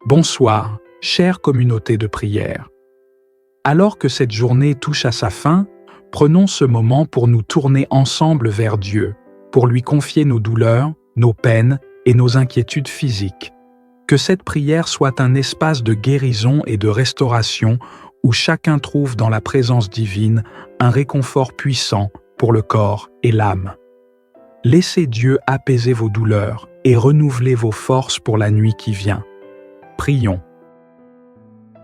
Bonsoir, chère communauté de prière. Alors que cette journée touche à sa fin, prenons ce moment pour nous tourner ensemble vers Dieu, pour lui confier nos douleurs, nos peines et nos inquiétudes physiques. Que cette prière soit un espace de guérison et de restauration où chacun trouve dans la présence divine un réconfort puissant pour le corps et l'âme. Laissez Dieu apaiser vos douleurs et renouveler vos forces pour la nuit qui vient. Prions.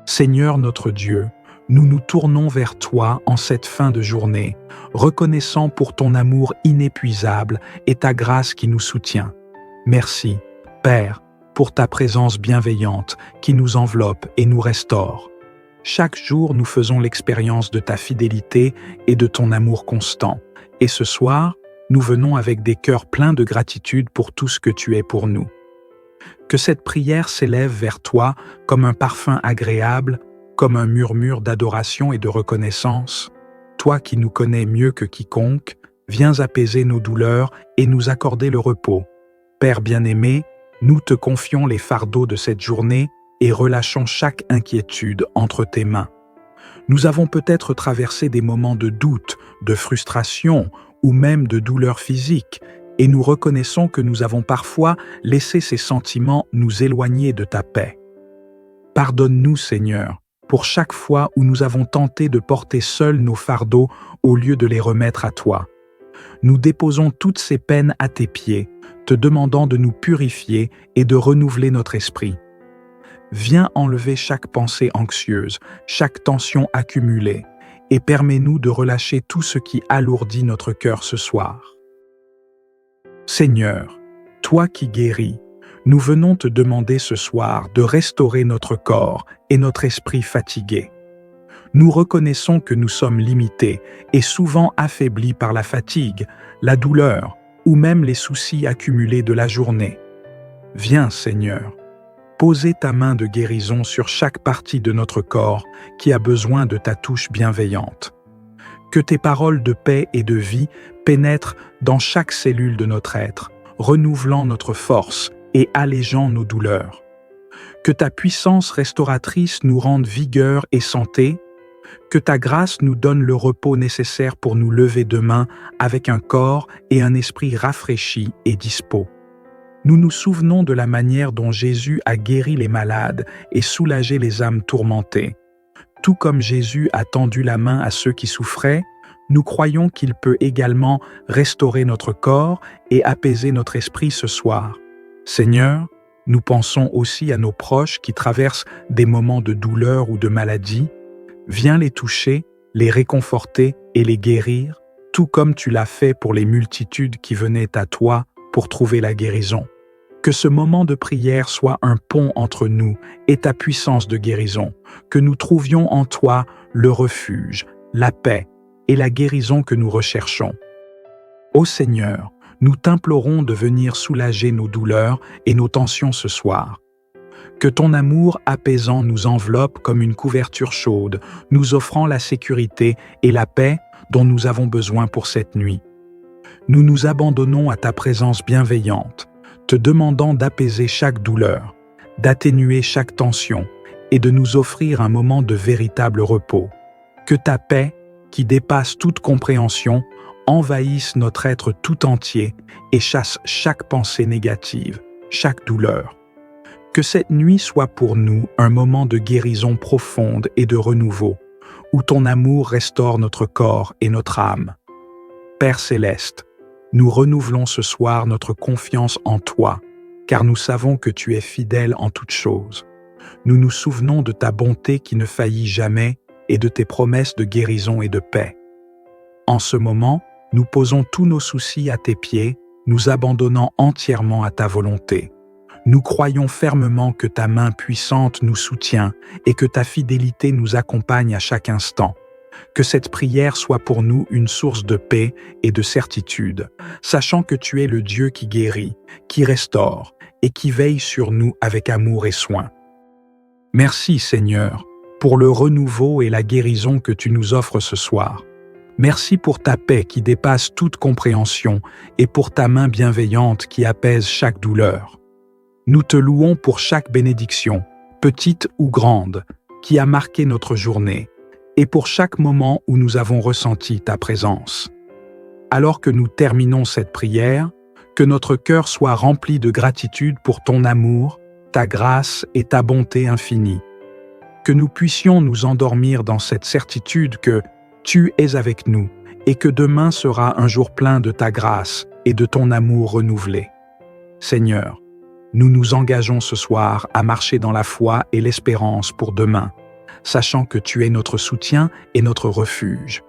Seigneur notre Dieu, nous nous tournons vers toi en cette fin de journée, reconnaissant pour ton amour inépuisable et ta grâce qui nous soutient. Merci, Père, pour ta présence bienveillante qui nous enveloppe et nous restaure. Chaque jour, nous faisons l'expérience de ta fidélité et de ton amour constant. Et ce soir, nous venons avec des cœurs pleins de gratitude pour tout ce que tu es pour nous. Que cette prière s'élève vers toi comme un parfum agréable, comme un murmure d'adoration et de reconnaissance. Toi qui nous connais mieux que quiconque, viens apaiser nos douleurs et nous accorder le repos. Père bien-aimé, nous te confions les fardeaux de cette journée et relâchons chaque inquiétude entre tes mains. Nous avons peut-être traversé des moments de doute, de frustration ou même de douleur physique, et nous reconnaissons que nous avons parfois laissé ces sentiments nous éloigner de ta paix. Pardonne-nous, Seigneur, pour chaque fois où nous avons tenté de porter seuls nos fardeaux au lieu de les remettre à toi. Nous déposons toutes ces peines à tes pieds, te demandant de nous purifier et de renouveler notre esprit. Viens enlever chaque pensée anxieuse, chaque tension accumulée, et permets-nous de relâcher tout ce qui alourdit notre cœur ce soir. Seigneur, toi qui guéris, nous venons te demander ce soir de restaurer notre corps et notre esprit fatigués. Nous reconnaissons que nous sommes limités et souvent affaiblis par la fatigue, la douleur ou même les soucis accumulés de la journée. Viens, Seigneur, poser ta main de guérison sur chaque partie de notre corps qui a besoin de ta touche bienveillante. Que tes paroles de paix et de vie pénètrent dans chaque cellule de notre être, renouvelant notre force et allégeant nos douleurs. Que ta puissance restauratrice nous rende vigueur et santé, que ta grâce nous donne le repos nécessaire pour nous lever demain avec un corps et un esprit rafraîchis et dispos. Nous nous souvenons de la manière dont Jésus a guéri les malades et soulagé les âmes tourmentées. Tout comme Jésus a tendu la main à ceux qui souffraient, nous croyons qu'il peut également restaurer notre corps et apaiser notre esprit ce soir. Seigneur, nous pensons aussi à nos proches qui traversent des moments de douleur ou de maladie. Viens les toucher, les réconforter et les guérir, tout comme tu l'as fait pour les multitudes qui venaient à toi pour trouver la guérison. Que ce moment de prière soit un pont entre nous et ta puissance de guérison, que nous trouvions en toi le refuge, la paix et la guérison que nous recherchons. Ô Seigneur, nous t'implorons de venir soulager nos douleurs et nos tensions ce soir. Que ton amour apaisant nous enveloppe comme une couverture chaude, nous offrant la sécurité et la paix dont nous avons besoin pour cette nuit. Nous nous abandonnons à ta présence bienveillante, te demandant d'apaiser chaque douleur, d'atténuer chaque tension et de nous offrir un moment de véritable repos. Que ta paix, qui dépasse toute compréhension, envahisse notre être tout entier et chasse chaque pensée négative, chaque douleur. Que cette nuit soit pour nous un moment de guérison profonde et de renouveau, où ton amour restaure notre corps et notre âme. Père céleste, nous renouvelons ce soir notre confiance en toi, car nous savons que tu es fidèle en toutes choses. Nous nous souvenons de ta bonté qui ne faillit jamais et de tes promesses de guérison et de paix. En ce moment, nous posons tous nos soucis à tes pieds, nous abandonnant entièrement à ta volonté. Nous croyons fermement que ta main puissante nous soutient et que ta fidélité nous accompagne à chaque instant. Que cette prière soit pour nous une source de paix et de certitude, sachant que tu es le Dieu qui guérit, qui restaure et qui veille sur nous avec amour et soin. Merci Seigneur, pour le renouveau et la guérison que tu nous offres ce soir. Merci pour ta paix qui dépasse toute compréhension et pour ta main bienveillante qui apaise chaque douleur. Nous te louons pour chaque bénédiction, petite ou grande, qui a marqué notre journée, et pour chaque moment où nous avons ressenti ta présence. Alors que nous terminons cette prière, que notre cœur soit rempli de gratitude pour ton amour, ta grâce et ta bonté infinie. Que nous puissions nous endormir dans cette certitude que tu es avec nous et que demain sera un jour plein de ta grâce et de ton amour renouvelé. Seigneur, nous nous engageons ce soir à marcher dans la foi et l'espérance pour demain, sachant que tu es notre soutien et notre refuge.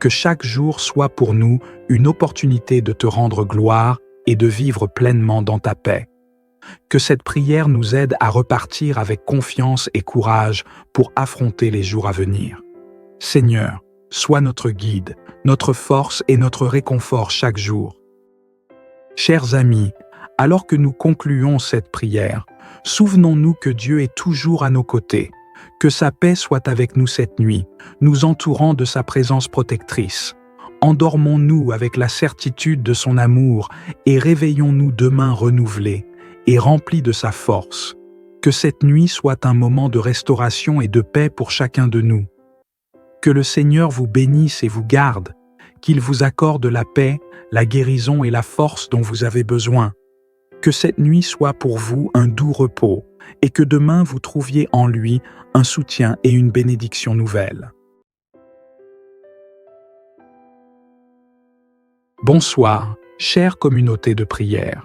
Que chaque jour soit pour nous une opportunité de te rendre gloire et de vivre pleinement dans ta paix. Que cette prière nous aide à repartir avec confiance et courage pour affronter les jours à venir. Seigneur, sois notre guide, notre force et notre réconfort chaque jour. Chers amis, alors que nous concluons cette prière, souvenons-nous que Dieu est toujours à nos côtés, que sa paix soit avec nous cette nuit, nous entourant de sa présence protectrice. Endormons-nous avec la certitude de son amour et réveillons-nous demain renouvelés et remplis de sa force. Que cette nuit soit un moment de restauration et de paix pour chacun de nous. Que le Seigneur vous bénisse et vous garde, qu'il vous accorde la paix, la guérison et la force dont vous avez besoin. Que cette nuit soit pour vous un doux repos et que demain vous trouviez en lui un soutien et une bénédiction nouvelle. Bonsoir, chère communauté de prière.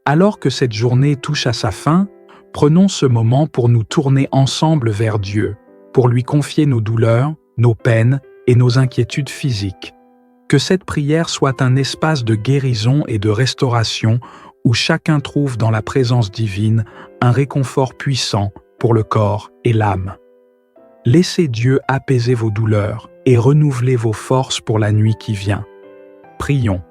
Alors que cette journée touche à sa fin, prenons ce moment pour nous tourner ensemble vers Dieu, pour lui confier nos douleurs, nos peines et nos inquiétudes physiques. Que cette prière soit un espace de guérison et de restauration où chacun trouve dans la présence divine un réconfort puissant pour le corps et l'âme. Laissez Dieu apaiser vos douleurs et renouveler vos forces pour la nuit qui vient. Prions.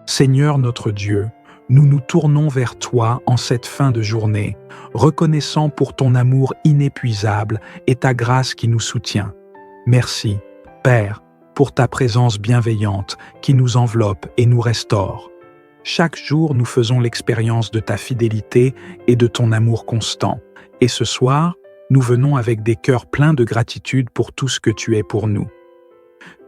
Seigneur notre Dieu, nous nous tournons vers toi en cette fin de journée, reconnaissant pour ton amour inépuisable et ta grâce qui nous soutient. Merci, Père, pour ta présence bienveillante qui nous enveloppe et nous restaure. Chaque jour, nous faisons l'expérience de ta fidélité et de ton amour constant. Et ce soir, nous venons avec des cœurs pleins de gratitude pour tout ce que tu es pour nous.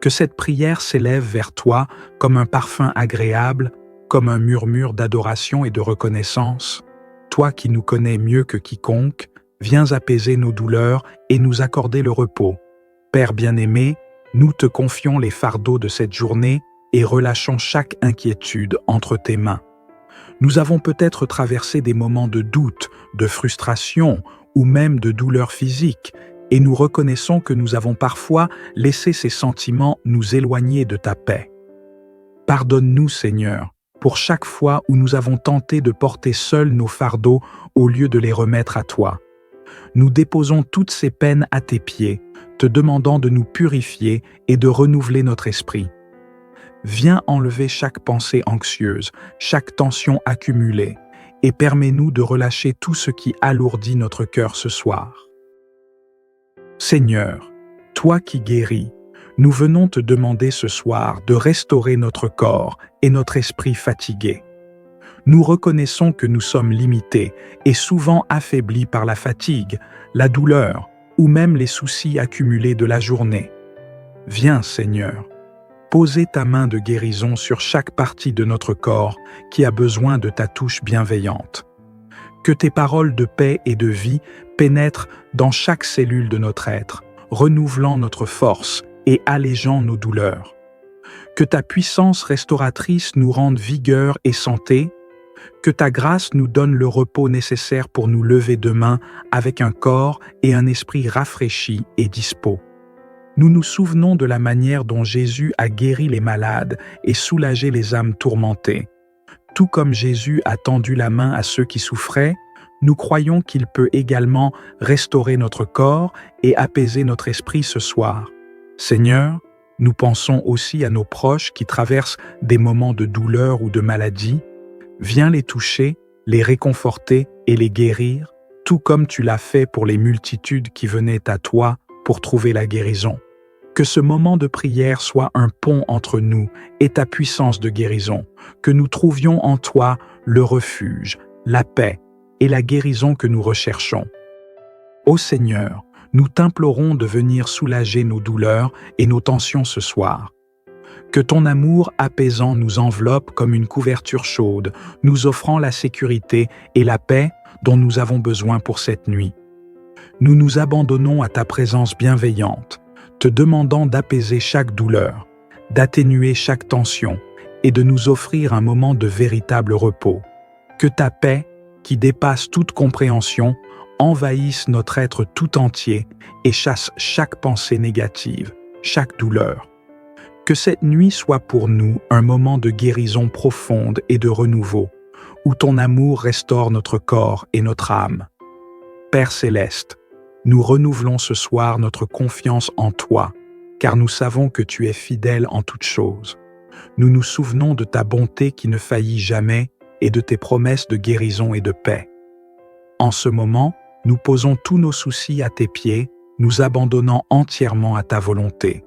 Que cette prière s'élève vers toi comme un parfum agréable, comme un murmure d'adoration et de reconnaissance. Toi qui nous connais mieux que quiconque, viens apaiser nos douleurs et nous accorder le repos. Père bien-aimé, nous te confions les fardeaux de cette journée et relâchons chaque inquiétude entre tes mains. Nous avons peut-être traversé des moments de doute, de frustration ou même de douleur physique, et nous reconnaissons que nous avons parfois laissé ces sentiments nous éloigner de ta paix. Pardonne-nous, Seigneur, pour chaque fois où nous avons tenté de porter seuls nos fardeaux au lieu de les remettre à toi. Nous déposons toutes ces peines à tes pieds, te demandant de nous purifier et de renouveler notre esprit. Viens enlever chaque pensée anxieuse, chaque tension accumulée, et permets-nous de relâcher tout ce qui alourdit notre cœur ce soir. Seigneur, toi qui guéris, nous venons te demander ce soir de restaurer notre corps et notre esprit fatigués. Nous reconnaissons que nous sommes limités et souvent affaiblis par la fatigue, la douleur ou même les soucis accumulés de la journée. Viens, Seigneur, poser ta main de guérison sur chaque partie de notre corps qui a besoin de ta touche bienveillante. Que tes paroles de paix et de vie pénètrent dans chaque cellule de notre être, renouvelant notre force et allégeant nos douleurs. Que ta puissance restauratrice nous rende vigueur et santé, que ta grâce nous donne le repos nécessaire pour nous lever demain avec un corps et un esprit rafraîchis et dispos. Nous nous souvenons de la manière dont Jésus a guéri les malades et soulagé les âmes tourmentées. Tout comme Jésus a tendu la main à ceux qui souffraient, nous croyons qu'il peut également restaurer notre corps et apaiser notre esprit ce soir. Seigneur, nous pensons aussi à nos proches qui traversent des moments de douleur ou de maladie. Viens les toucher, les réconforter et les guérir, tout comme tu l'as fait pour les multitudes qui venaient à toi pour trouver la guérison. Que ce moment de prière soit un pont entre nous et ta puissance de guérison, que nous trouvions en toi le refuge, la paix et la guérison que nous recherchons. Ô Seigneur, nous t'implorons de venir soulager nos douleurs et nos tensions ce soir. Que ton amour apaisant nous enveloppe comme une couverture chaude, nous offrant la sécurité et la paix dont nous avons besoin pour cette nuit. Nous nous abandonnons à ta présence bienveillante, te demandant d'apaiser chaque douleur, d'atténuer chaque tension et de nous offrir un moment de véritable repos. Que ta paix, qui dépasse toute compréhension, envahisse notre être tout entier et chasse chaque pensée négative, chaque douleur. Que cette nuit soit pour nous un moment de guérison profonde et de renouveau, où ton amour restaure notre corps et notre âme. Père céleste, nous renouvelons ce soir notre confiance en toi, car nous savons que tu es fidèle en toutes choses. Nous nous souvenons de ta bonté qui ne faillit jamais et de tes promesses de guérison et de paix. En ce moment, nous posons tous nos soucis à tes pieds, nous abandonnant entièrement à ta volonté.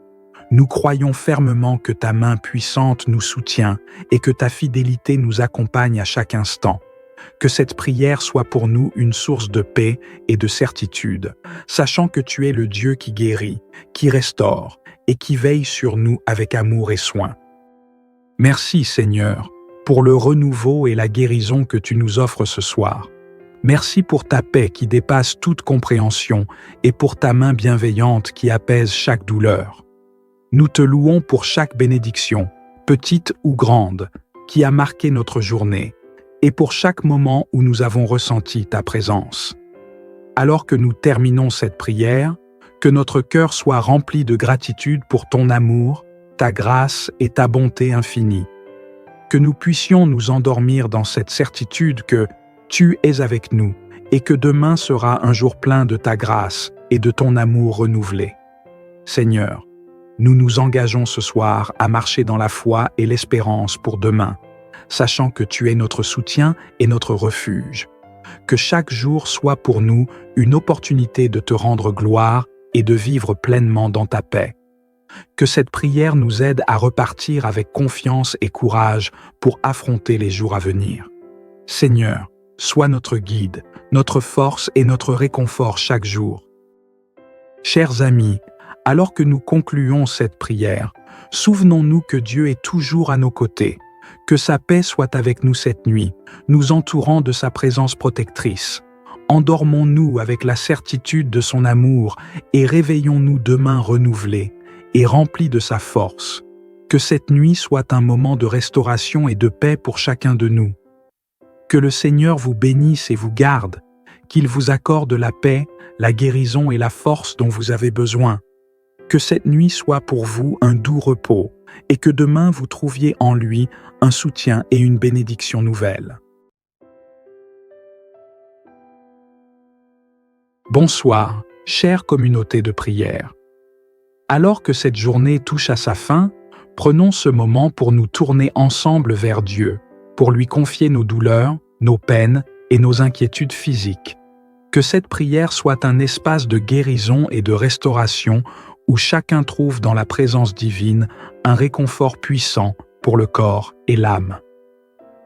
Nous croyons fermement que ta main puissante nous soutient et que ta fidélité nous accompagne à chaque instant. Que cette prière soit pour nous une source de paix et de certitude, sachant que tu es le Dieu qui guérit, qui restaure et qui veille sur nous avec amour et soin. Merci Seigneur, pour le renouveau et la guérison que tu nous offres ce soir. Merci pour ta paix qui dépasse toute compréhension et pour ta main bienveillante qui apaise chaque douleur. Nous te louons pour chaque bénédiction, petite ou grande, qui a marqué notre journée, et pour chaque moment où nous avons ressenti ta présence. Alors que nous terminons cette prière, que notre cœur soit rempli de gratitude pour ton amour, ta grâce et ta bonté infinie. Que nous puissions nous endormir dans cette certitude que tu es avec nous et que demain sera un jour plein de ta grâce et de ton amour renouvelé. Seigneur, nous nous engageons ce soir à marcher dans la foi et l'espérance pour demain, sachant que tu es notre soutien et notre refuge. Que chaque jour soit pour nous une opportunité de te rendre gloire et de vivre pleinement dans ta paix. Que cette prière nous aide à repartir avec confiance et courage pour affronter les jours à venir. Seigneur, sois notre guide, notre force et notre réconfort chaque jour. Chers amis, alors que nous concluons cette prière, souvenons-nous que Dieu est toujours à nos côtés, que sa paix soit avec nous cette nuit, nous entourant de sa présence protectrice. Endormons-nous avec la certitude de son amour et réveillons-nous demain renouvelés et remplis de sa force. Que cette nuit soit un moment de restauration et de paix pour chacun de nous. Que le Seigneur vous bénisse et vous garde, qu'il vous accorde la paix, la guérison et la force dont vous avez besoin. Que cette nuit soit pour vous un doux repos et que demain vous trouviez en lui un soutien et une bénédiction nouvelle. Bonsoir, chère communauté de prière. Alors que cette journée touche à sa fin, prenons ce moment pour nous tourner ensemble vers Dieu, pour lui confier nos douleurs, nos peines et nos inquiétudes physiques. Que cette prière soit un espace de guérison et de restauration où chacun trouve dans la présence divine un réconfort puissant pour le corps et l'âme.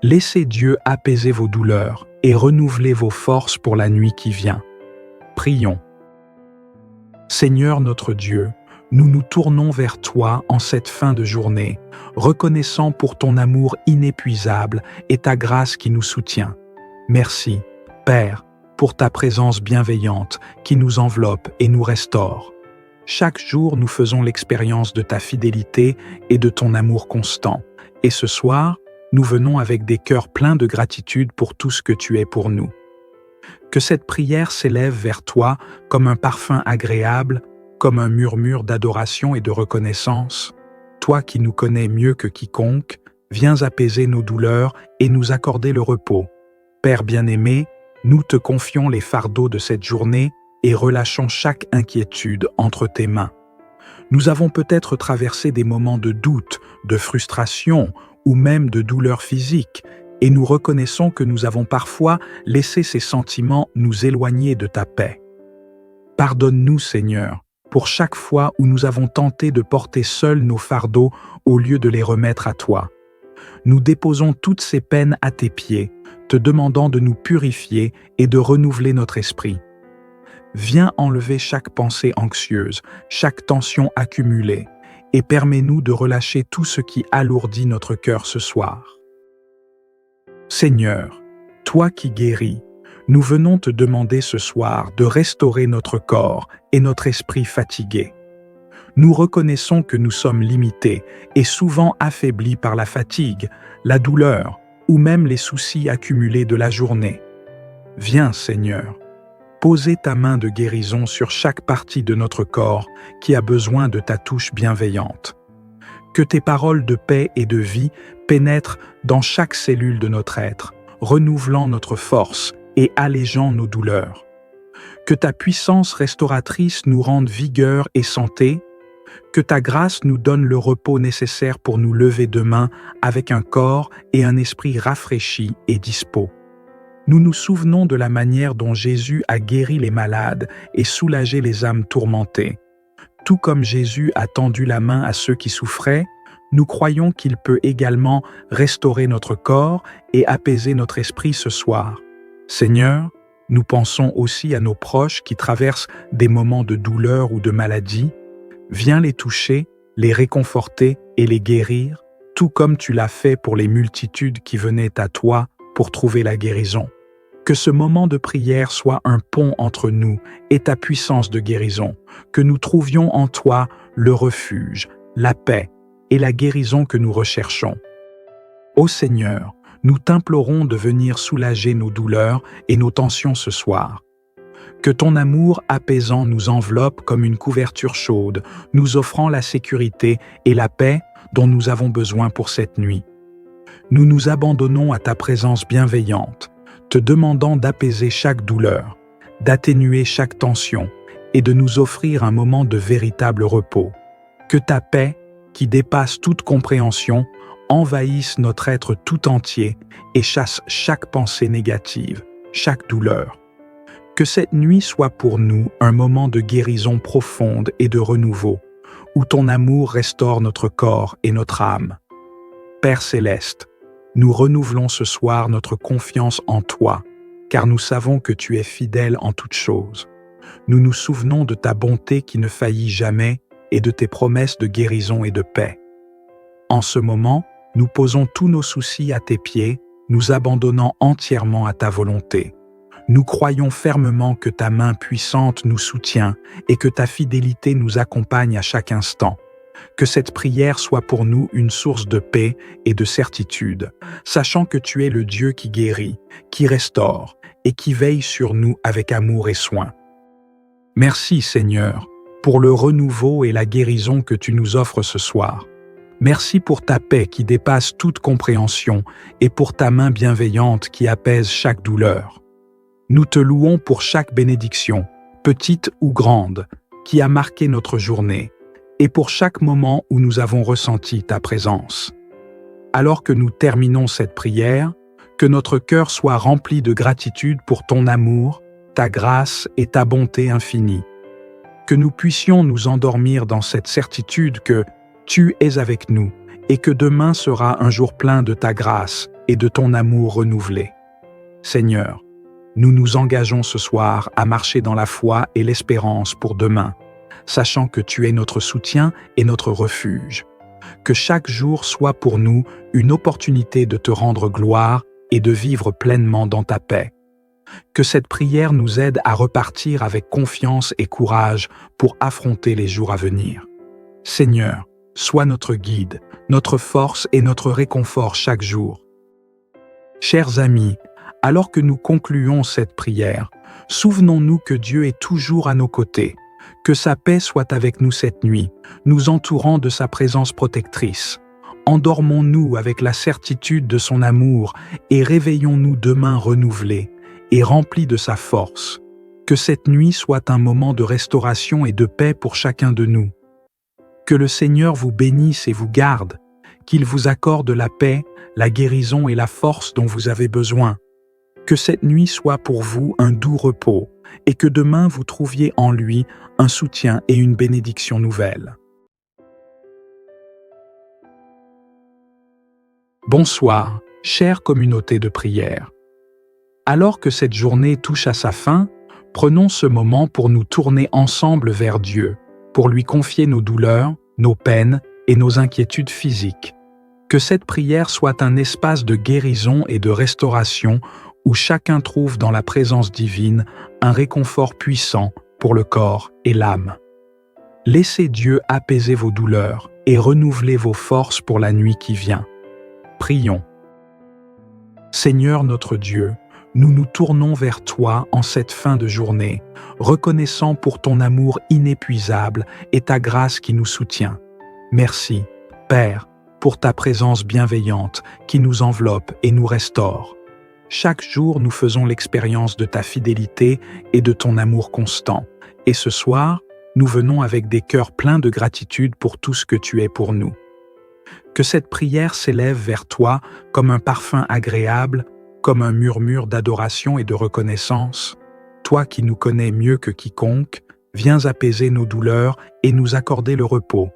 Laissez Dieu apaiser vos douleurs et renouveler vos forces pour la nuit qui vient. Prions. Seigneur notre Dieu, nous nous tournons vers toi en cette fin de journée, reconnaissant pour ton amour inépuisable et ta grâce qui nous soutient. Merci, Père, pour ta présence bienveillante qui nous enveloppe et nous restaure. Chaque jour, nous faisons l'expérience de ta fidélité et de ton amour constant. Et ce soir, nous venons avec des cœurs pleins de gratitude pour tout ce que tu es pour nous. Que cette prière s'élève vers toi comme un parfum agréable, comme un murmure d'adoration et de reconnaissance. Toi qui nous connais mieux que quiconque, viens apaiser nos douleurs et nous accorder le repos. Père bien-aimé, nous te confions les fardeaux de cette journée et relâchons chaque inquiétude entre tes mains. Nous avons peut-être traversé des moments de doute, de frustration ou même de douleur physique, et nous reconnaissons que nous avons parfois laissé ces sentiments nous éloigner de ta paix. Pardonne-nous, Seigneur, pour chaque fois où nous avons tenté de porter seuls nos fardeaux au lieu de les remettre à toi. Nous déposons toutes ces peines à tes pieds, te demandant de nous purifier et de renouveler notre esprit. Viens enlever chaque pensée anxieuse, chaque tension accumulée, et permets-nous de relâcher tout ce qui alourdit notre cœur ce soir. Seigneur, toi qui guéris, nous venons te demander ce soir de restaurer notre corps et notre esprit fatigués. Nous reconnaissons que nous sommes limités et souvent affaiblis par la fatigue, la douleur ou même les soucis accumulés de la journée. Viens, Seigneur, poser ta main de guérison sur chaque partie de notre corps qui a besoin de ta touche bienveillante. Que tes paroles de paix et de vie pénètrent dans chaque cellule de notre être, renouvelant notre force et allégeant nos douleurs. Que ta puissance restauratrice nous rende vigueur et santé. Que ta grâce nous donne le repos nécessaire pour nous lever demain avec un corps et un esprit rafraîchis et dispos. Nous nous souvenons de la manière dont Jésus a guéri les malades et soulagé les âmes tourmentées. Tout comme Jésus a tendu la main à ceux qui souffraient, nous croyons qu'il peut également restaurer notre corps et apaiser notre esprit ce soir. Seigneur, nous pensons aussi à nos proches qui traversent des moments de douleur ou de maladie. Viens les toucher, les réconforter et les guérir, tout comme tu l'as fait pour les multitudes qui venaient à toi pour trouver la guérison. Que ce moment de prière soit un pont entre nous et ta puissance de guérison, que nous trouvions en toi le refuge, la paix et la guérison que nous recherchons. Ô Seigneur, nous t'implorons de venir soulager nos douleurs et nos tensions ce soir. Que ton amour apaisant nous enveloppe comme une couverture chaude, nous offrant la sécurité et la paix dont nous avons besoin pour cette nuit. Nous nous abandonnons à ta présence bienveillante, te demandant d'apaiser chaque douleur, d'atténuer chaque tension et de nous offrir un moment de véritable repos. Que ta paix, qui dépasse toute compréhension, envahisse notre être tout entier et chasse chaque pensée négative, chaque douleur. Que cette nuit soit pour nous un moment de guérison profonde et de renouveau, où ton amour restaure notre corps et notre âme. Père céleste, nous renouvelons ce soir notre confiance en toi, car nous savons que tu es fidèle en toutes choses. Nous nous souvenons de ta bonté qui ne faillit jamais et de tes promesses de guérison et de paix. En ce moment, nous posons tous nos soucis à tes pieds, nous abandonnant entièrement à ta volonté. Nous croyons fermement que ta main puissante nous soutient et que ta fidélité nous accompagne à chaque instant. Que cette prière soit pour nous une source de paix et de certitude, sachant que tu es le Dieu qui guérit, qui restaure et qui veille sur nous avec amour et soin. Merci Seigneur, pour le renouveau et la guérison que tu nous offres ce soir. Merci pour ta paix qui dépasse toute compréhension et pour ta main bienveillante qui apaise chaque douleur. Nous te louons pour chaque bénédiction, petite ou grande, qui a marqué notre journée, et pour chaque moment où nous avons ressenti ta présence. Alors que nous terminons cette prière, que notre cœur soit rempli de gratitude pour ton amour, ta grâce et ta bonté infinie. Que nous puissions nous endormir dans cette certitude que tu es avec nous et que demain sera un jour plein de ta grâce et de ton amour renouvelé. Seigneur, nous nous engageons ce soir à marcher dans la foi et l'espérance pour demain, sachant que tu es notre soutien et notre refuge. Que chaque jour soit pour nous une opportunité de te rendre gloire et de vivre pleinement dans ta paix. Que cette prière nous aide à repartir avec confiance et courage pour affronter les jours à venir. Seigneur, sois notre guide, notre force et notre réconfort chaque jour. Chers amis, alors que nous concluons cette prière, souvenons-nous que Dieu est toujours à nos côtés, que sa paix soit avec nous cette nuit, nous entourant de sa présence protectrice. Endormons-nous avec la certitude de son amour et réveillons-nous demain renouvelés et remplis de sa force. Que cette nuit soit un moment de restauration et de paix pour chacun de nous. Que le Seigneur vous bénisse et vous garde, qu'il vous accorde la paix, la guérison et la force dont vous avez besoin. Que cette nuit soit pour vous un doux repos et que demain vous trouviez en lui un soutien et une bénédiction nouvelle. Bonsoir, chère communauté de prière. Alors que cette journée touche à sa fin, prenons ce moment pour nous tourner ensemble vers Dieu, pour lui confier nos douleurs, nos peines et nos inquiétudes physiques. Que cette prière soit un espace de guérison et de restauration où chacun trouve dans la présence divine un réconfort puissant pour le corps et l'âme. Laissez Dieu apaiser vos douleurs et renouveler vos forces pour la nuit qui vient. Prions. Seigneur notre Dieu, nous nous tournons vers toi en cette fin de journée, reconnaissant pour ton amour inépuisable et ta grâce qui nous soutient. Merci, Père, pour ta présence bienveillante qui nous enveloppe et nous restaure. Chaque jour, nous faisons l'expérience de ta fidélité et de ton amour constant. Et ce soir, nous venons avec des cœurs pleins de gratitude pour tout ce que tu es pour nous. Que cette prière s'élève vers toi comme un parfum agréable, comme un murmure d'adoration et de reconnaissance. Toi qui nous connais mieux que quiconque, viens apaiser nos douleurs et nous accorder le repos.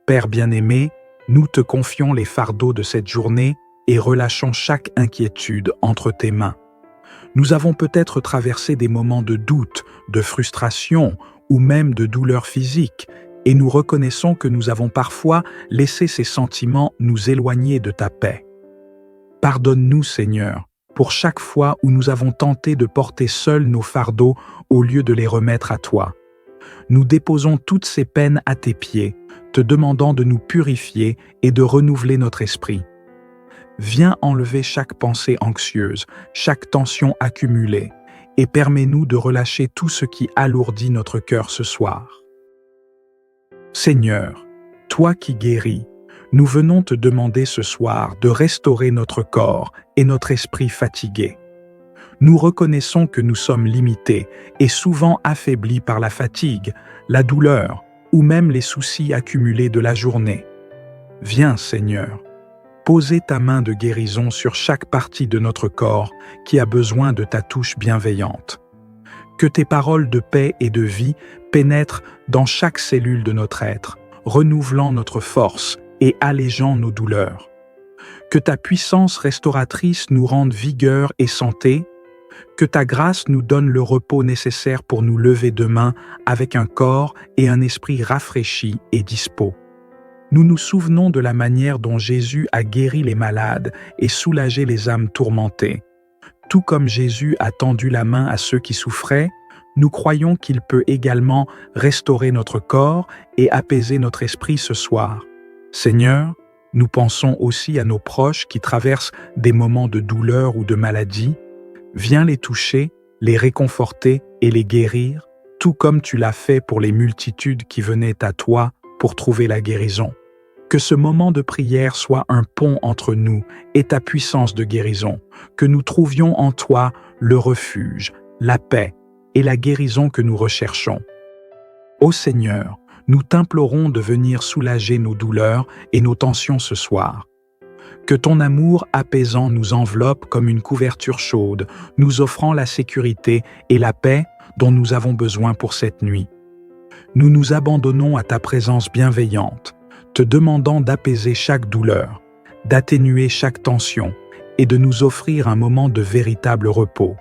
Père bien-aimé, nous te confions les fardeaux de cette journée et relâchons chaque inquiétude entre tes mains. Nous avons peut-être traversé des moments de doute, de frustration ou même de douleur physique, et nous reconnaissons que nous avons parfois laissé ces sentiments nous éloigner de ta paix. Pardonne-nous, Seigneur, pour chaque fois où nous avons tenté de porter seuls nos fardeaux au lieu de les remettre à toi. Nous déposons toutes ces peines à tes pieds, te demandant de nous purifier et de renouveler notre esprit. Viens enlever chaque pensée anxieuse, chaque tension accumulée, et permets-nous de relâcher tout ce qui alourdit notre cœur ce soir. Seigneur, toi qui guéris, nous venons te demander ce soir de restaurer notre corps et notre esprit fatigués. Nous reconnaissons que nous sommes limités et souvent affaiblis par la fatigue, la douleur ou même les soucis accumulés de la journée. Viens, Seigneur, poser ta main de guérison sur chaque partie de notre corps qui a besoin de ta touche bienveillante. Que tes paroles de paix et de vie pénètrent dans chaque cellule de notre être, renouvelant notre force et allégeant nos douleurs. Que ta puissance restauratrice nous rende vigueur et santé, que ta grâce nous donne le repos nécessaire pour nous lever demain avec un corps et un esprit rafraîchis et dispos. Nous nous souvenons de la manière dont Jésus a guéri les malades et soulagé les âmes tourmentées. Tout comme Jésus a tendu la main à ceux qui souffraient, nous croyons qu'il peut également restaurer notre corps et apaiser notre esprit ce soir. Seigneur, nous pensons aussi à nos proches qui traversent des moments de douleur ou de maladie. Viens les toucher, les réconforter et les guérir, tout comme tu l'as fait pour les multitudes qui venaient à toi pour trouver la guérison. Que ce moment de prière soit un pont entre nous et ta puissance de guérison, que nous trouvions en toi le refuge, la paix et la guérison que nous recherchons. Ô Seigneur, nous t'implorons de venir soulager nos douleurs et nos tensions ce soir. Que ton amour apaisant nous enveloppe comme une couverture chaude, nous offrant la sécurité et la paix dont nous avons besoin pour cette nuit. Nous nous abandonnons à ta présence bienveillante, te demandant d'apaiser chaque douleur, d'atténuer chaque tension et de nous offrir un moment de véritable repos.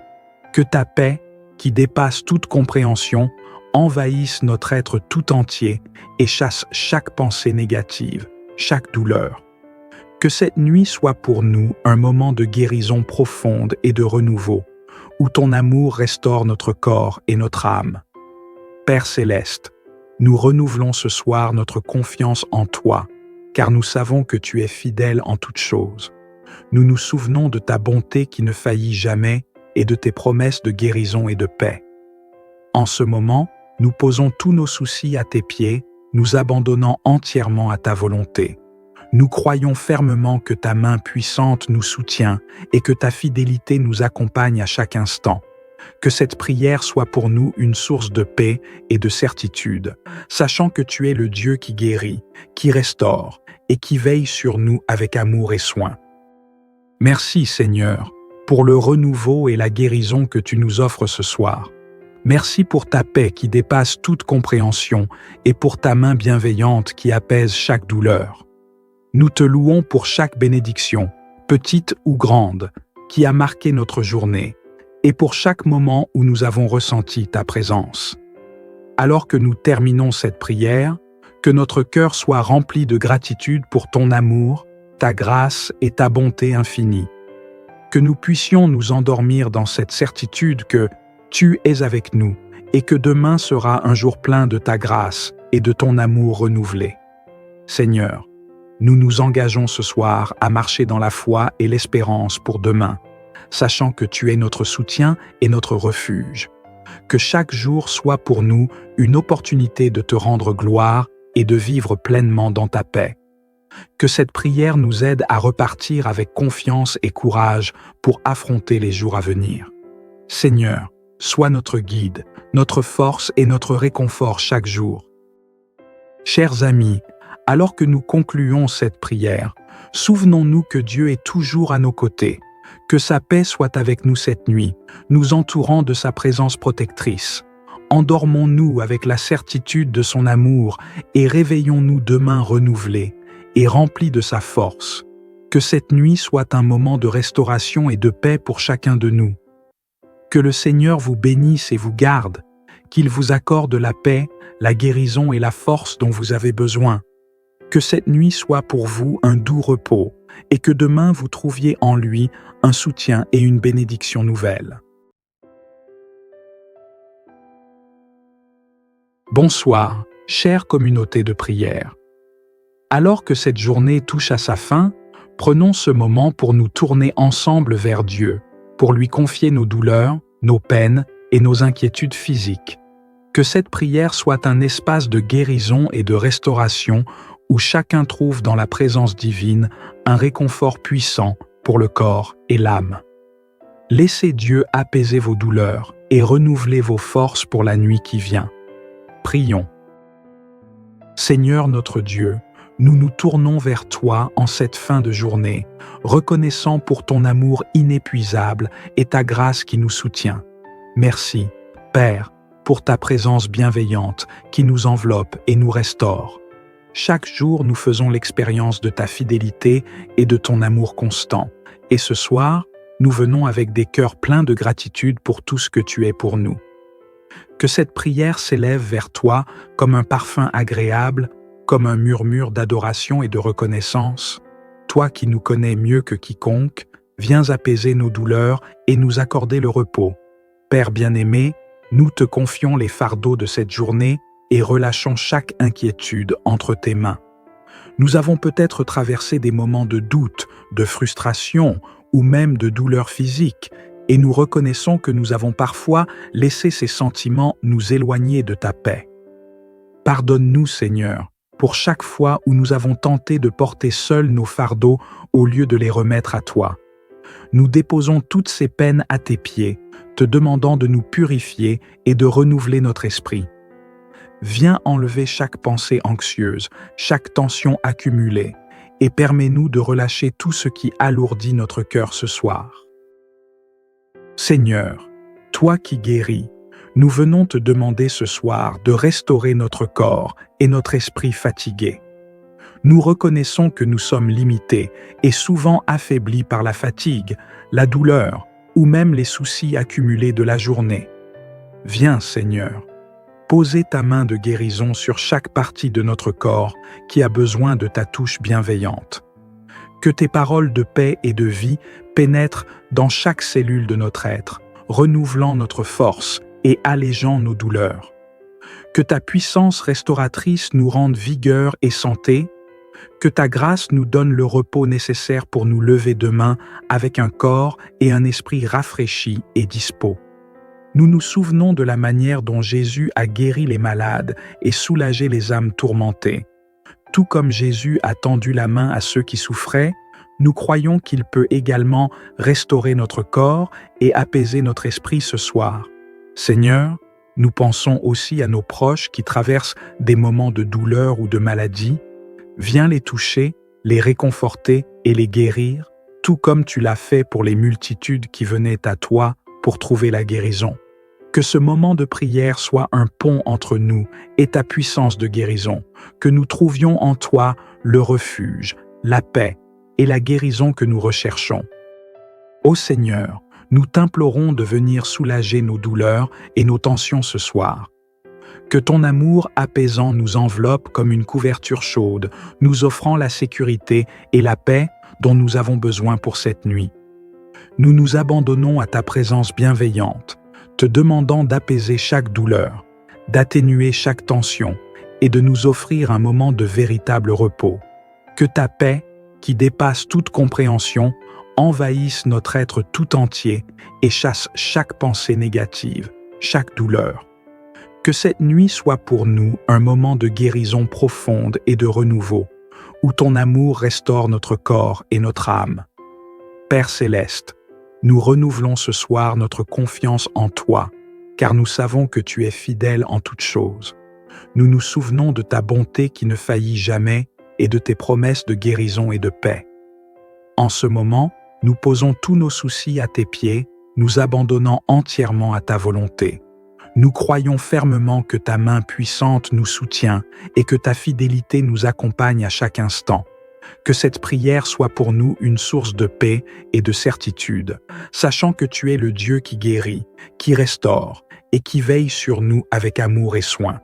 Que ta paix, qui dépasse toute compréhension, envahisse notre être tout entier et chasse chaque pensée négative, chaque douleur. Que cette nuit soit pour nous un moment de guérison profonde et de renouveau, où ton amour restaure notre corps et notre âme. Père céleste, nous renouvelons ce soir notre confiance en toi, car nous savons que tu es fidèle en toutes choses. Nous nous souvenons de ta bonté qui ne faillit jamais et de tes promesses de guérison et de paix. En ce moment, nous posons tous nos soucis à tes pieds, nous abandonnant entièrement à ta volonté. Nous croyons fermement que ta main puissante nous soutient et que ta fidélité nous accompagne à chaque instant. Que cette prière soit pour nous une source de paix et de certitude, sachant que tu es le Dieu qui guérit, qui restaure et qui veille sur nous avec amour et soin. Merci Seigneur, pour le renouveau et la guérison que tu nous offres ce soir. Merci pour ta paix qui dépasse toute compréhension et pour ta main bienveillante qui apaise chaque douleur. Nous te louons pour chaque bénédiction, petite ou grande, qui a marqué notre journée, et pour chaque moment où nous avons ressenti ta présence. Alors que nous terminons cette prière, que notre cœur soit rempli de gratitude pour ton amour, ta grâce et ta bonté infinie. Que nous puissions nous endormir dans cette certitude que tu es avec nous et que demain sera un jour plein de ta grâce et de ton amour renouvelé. Seigneur, nous nous engageons ce soir à marcher dans la foi et l'espérance pour demain, sachant que tu es notre soutien et notre refuge. Que chaque jour soit pour nous une opportunité de te rendre gloire et de vivre pleinement dans ta paix. Que cette prière nous aide à repartir avec confiance et courage pour affronter les jours à venir. Seigneur, sois notre guide, notre force et notre réconfort chaque jour. Chers amis, alors que nous concluons cette prière, souvenons-nous que Dieu est toujours à nos côtés, que sa paix soit avec nous cette nuit, nous entourant de sa présence protectrice. Endormons-nous avec la certitude de son amour et réveillons-nous demain renouvelés et remplis de sa force. Que cette nuit soit un moment de restauration et de paix pour chacun de nous. Que le Seigneur vous bénisse et vous garde, qu'il vous accorde la paix, la guérison et la force dont vous avez besoin. Que cette nuit soit pour vous un doux repos et que demain vous trouviez en lui un soutien et une bénédiction nouvelle. Bonsoir, chère communauté de prière. Alors que cette journée touche à sa fin, prenons ce moment pour nous tourner ensemble vers Dieu, pour lui confier nos douleurs, nos peines et nos inquiétudes physiques. Que cette prière soit un espace de guérison et de restauration où chacun trouve dans la présence divine un réconfort puissant pour le corps et l'âme. Laissez Dieu apaiser vos douleurs et renouveler vos forces pour la nuit qui vient. Prions. Seigneur notre Dieu, nous nous tournons vers toi en cette fin de journée, reconnaissant pour ton amour inépuisable et ta grâce qui nous soutient. Merci, Père, pour ta présence bienveillante qui nous enveloppe et nous restaure. Chaque jour, nous faisons l'expérience de ta fidélité et de ton amour constant. Et ce soir, nous venons avec des cœurs pleins de gratitude pour tout ce que tu es pour nous. Que cette prière s'élève vers toi comme un parfum agréable, comme un murmure d'adoration et de reconnaissance. Toi qui nous connais mieux que quiconque, viens apaiser nos douleurs et nous accorder le repos. Père bien-aimé, nous te confions les fardeaux de cette journée et relâchons chaque inquiétude entre tes mains. Nous avons peut-être traversé des moments de doute, de frustration ou même de douleur physique, et nous reconnaissons que nous avons parfois laissé ces sentiments nous éloigner de ta paix. Pardonne-nous, Seigneur, pour chaque fois où nous avons tenté de porter seuls nos fardeaux au lieu de les remettre à toi. Nous déposons toutes ces peines à tes pieds, te demandant de nous purifier et de renouveler notre esprit. Viens enlever chaque pensée anxieuse, chaque tension accumulée, et permets-nous de relâcher tout ce qui alourdit notre cœur ce soir. Seigneur, toi qui guéris, nous venons te demander ce soir de restaurer notre corps et notre esprit fatigués. Nous reconnaissons que nous sommes limités et souvent affaiblis par la fatigue, la douleur ou même les soucis accumulés de la journée. Viens, Seigneur, poser ta main de guérison sur chaque partie de notre corps qui a besoin de ta touche bienveillante. Que tes paroles de paix et de vie pénètrent dans chaque cellule de notre être, renouvelant notre force et allégeant nos douleurs. Que ta puissance restauratrice nous rende vigueur et santé, que ta grâce nous donne le repos nécessaire pour nous lever demain avec un corps et un esprit rafraîchis et dispos. Nous nous souvenons de la manière dont Jésus a guéri les malades et soulagé les âmes tourmentées. Tout comme Jésus a tendu la main à ceux qui souffraient, nous croyons qu'il peut également restaurer notre corps et apaiser notre esprit ce soir. Seigneur, nous pensons aussi à nos proches qui traversent des moments de douleur ou de maladie. Viens les toucher, les réconforter et les guérir, tout comme tu l'as fait pour les multitudes qui venaient à toi pour trouver la guérison. Que ce moment de prière soit un pont entre nous et ta puissance de guérison, que nous trouvions en toi le refuge, la paix et la guérison que nous recherchons. Ô Seigneur, nous t'implorons de venir soulager nos douleurs et nos tensions ce soir. Que ton amour apaisant nous enveloppe comme une couverture chaude, nous offrant la sécurité et la paix dont nous avons besoin pour cette nuit. Nous nous abandonnons à ta présence bienveillante, te demandant d'apaiser chaque douleur, d'atténuer chaque tension et de nous offrir un moment de véritable repos. Que ta paix, qui dépasse toute compréhension, envahisse notre être tout entier et chasse chaque pensée négative, chaque douleur. Que cette nuit soit pour nous un moment de guérison profonde et de renouveau, où ton amour restaure notre corps et notre âme. Père céleste, nous renouvelons ce soir notre confiance en toi, car nous savons que tu es fidèle en toutes choses. Nous nous souvenons de ta bonté qui ne faillit jamais et de tes promesses de guérison et de paix. En ce moment, nous posons tous nos soucis à tes pieds, nous abandonnant entièrement à ta volonté. Nous croyons fermement que ta main puissante nous soutient et que ta fidélité nous accompagne à chaque instant. Que cette prière soit pour nous une source de paix et de certitude, sachant que tu es le Dieu qui guérit, qui restaure et qui veille sur nous avec amour et soin.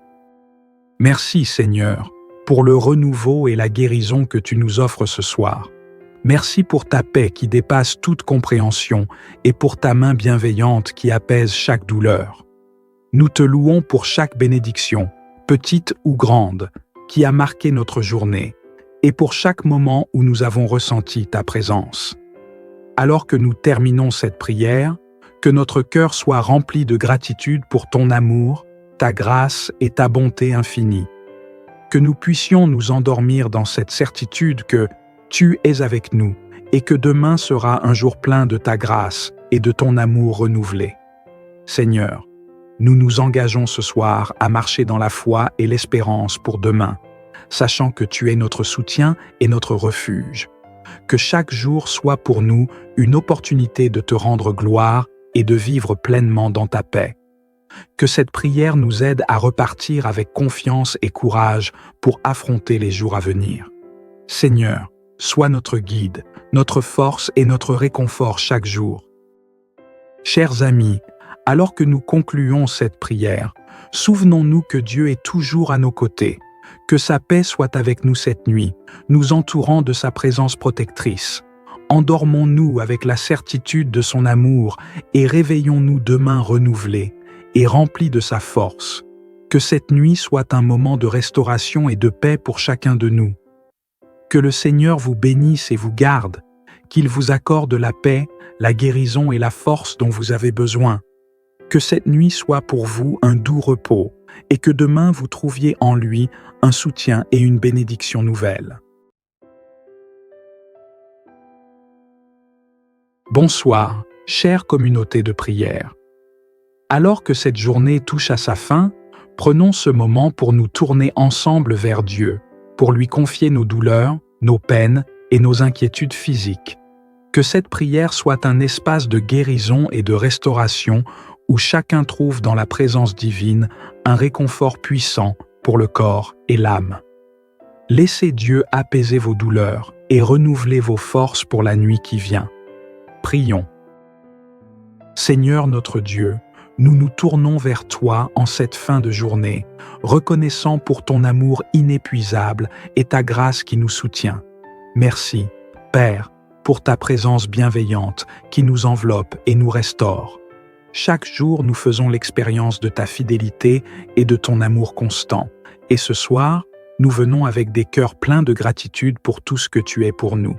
Merci Seigneur, pour le renouveau et la guérison que tu nous offres ce soir. Merci pour ta paix qui dépasse toute compréhension et pour ta main bienveillante qui apaise chaque douleur. Nous te louons pour chaque bénédiction, petite ou grande, qui a marqué notre journée, et pour chaque moment où nous avons ressenti ta présence. Alors que nous terminons cette prière, que notre cœur soit rempli de gratitude pour ton amour, ta grâce et ta bonté infinie. Que nous puissions nous endormir dans cette certitude que tu es avec nous et que demain sera un jour plein de ta grâce et de ton amour renouvelé. Seigneur, nous nous engageons ce soir à marcher dans la foi et l'espérance pour demain, sachant que tu es notre soutien et notre refuge. Que chaque jour soit pour nous une opportunité de te rendre gloire et de vivre pleinement dans ta paix. Que cette prière nous aide à repartir avec confiance et courage pour affronter les jours à venir. Seigneur, sois notre guide, notre force et notre réconfort chaque jour. Chers amis, alors que nous concluons cette prière, souvenons-nous que Dieu est toujours à nos côtés, que sa paix soit avec nous cette nuit, nous entourant de sa présence protectrice. Endormons-nous avec la certitude de son amour et réveillons-nous demain renouvelés et remplis de sa force. Que cette nuit soit un moment de restauration et de paix pour chacun de nous. Que le Seigneur vous bénisse et vous garde, qu'il vous accorde la paix, la guérison et la force dont vous avez besoin. Que cette nuit soit pour vous un doux repos et que demain vous trouviez en lui un soutien et une bénédiction nouvelle. Bonsoir, chère communauté de prière. Alors que cette journée touche à sa fin, prenons ce moment pour nous tourner ensemble vers Dieu, pour lui confier nos douleurs, nos peines et nos inquiétudes physiques. Que cette prière soit un espace de guérison et de restauration où chacun trouve dans la présence divine un réconfort puissant pour le corps et l'âme. Laissez Dieu apaiser vos douleurs et renouveler vos forces pour la nuit qui vient. Prions. Seigneur notre Dieu, nous nous tournons vers toi en cette fin de journée, reconnaissant pour ton amour inépuisable et ta grâce qui nous soutient. Merci, Père, pour ta présence bienveillante qui nous enveloppe et nous restaure. Chaque jour, nous faisons l'expérience de ta fidélité et de ton amour constant. Et ce soir, nous venons avec des cœurs pleins de gratitude pour tout ce que tu es pour nous.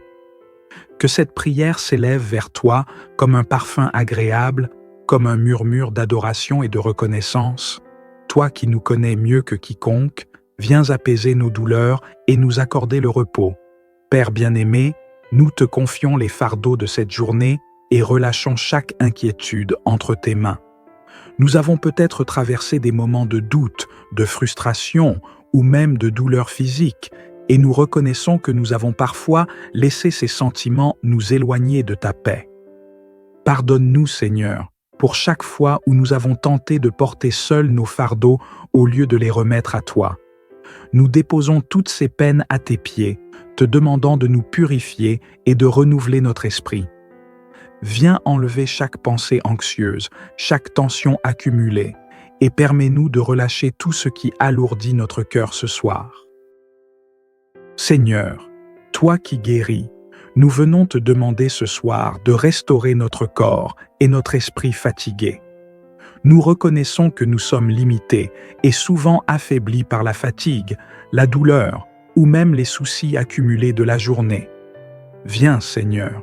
Que cette prière s'élève vers toi comme un parfum agréable, comme un murmure d'adoration et de reconnaissance. Toi qui nous connais mieux que quiconque, viens apaiser nos douleurs et nous accorder le repos. Père bien-aimé, nous te confions les fardeaux de cette journée et relâchons chaque inquiétude entre tes mains. Nous avons peut-être traversé des moments de doute, de frustration ou même de douleur physique, et nous reconnaissons que nous avons parfois laissé ces sentiments nous éloigner de ta paix. Pardonne-nous, Seigneur, pour chaque fois où nous avons tenté de porter seuls nos fardeaux au lieu de les remettre à toi. Nous déposons toutes ces peines à tes pieds, te demandant de nous purifier et de renouveler notre esprit. Viens enlever chaque pensée anxieuse, chaque tension accumulée, et permets-nous de relâcher tout ce qui alourdit notre cœur ce soir. Seigneur, toi qui guéris, nous venons te demander ce soir de restaurer notre corps et notre esprit fatigués. Nous reconnaissons que nous sommes limités et souvent affaiblis par la fatigue, la douleur ou même les soucis accumulés de la journée. Viens, Seigneur,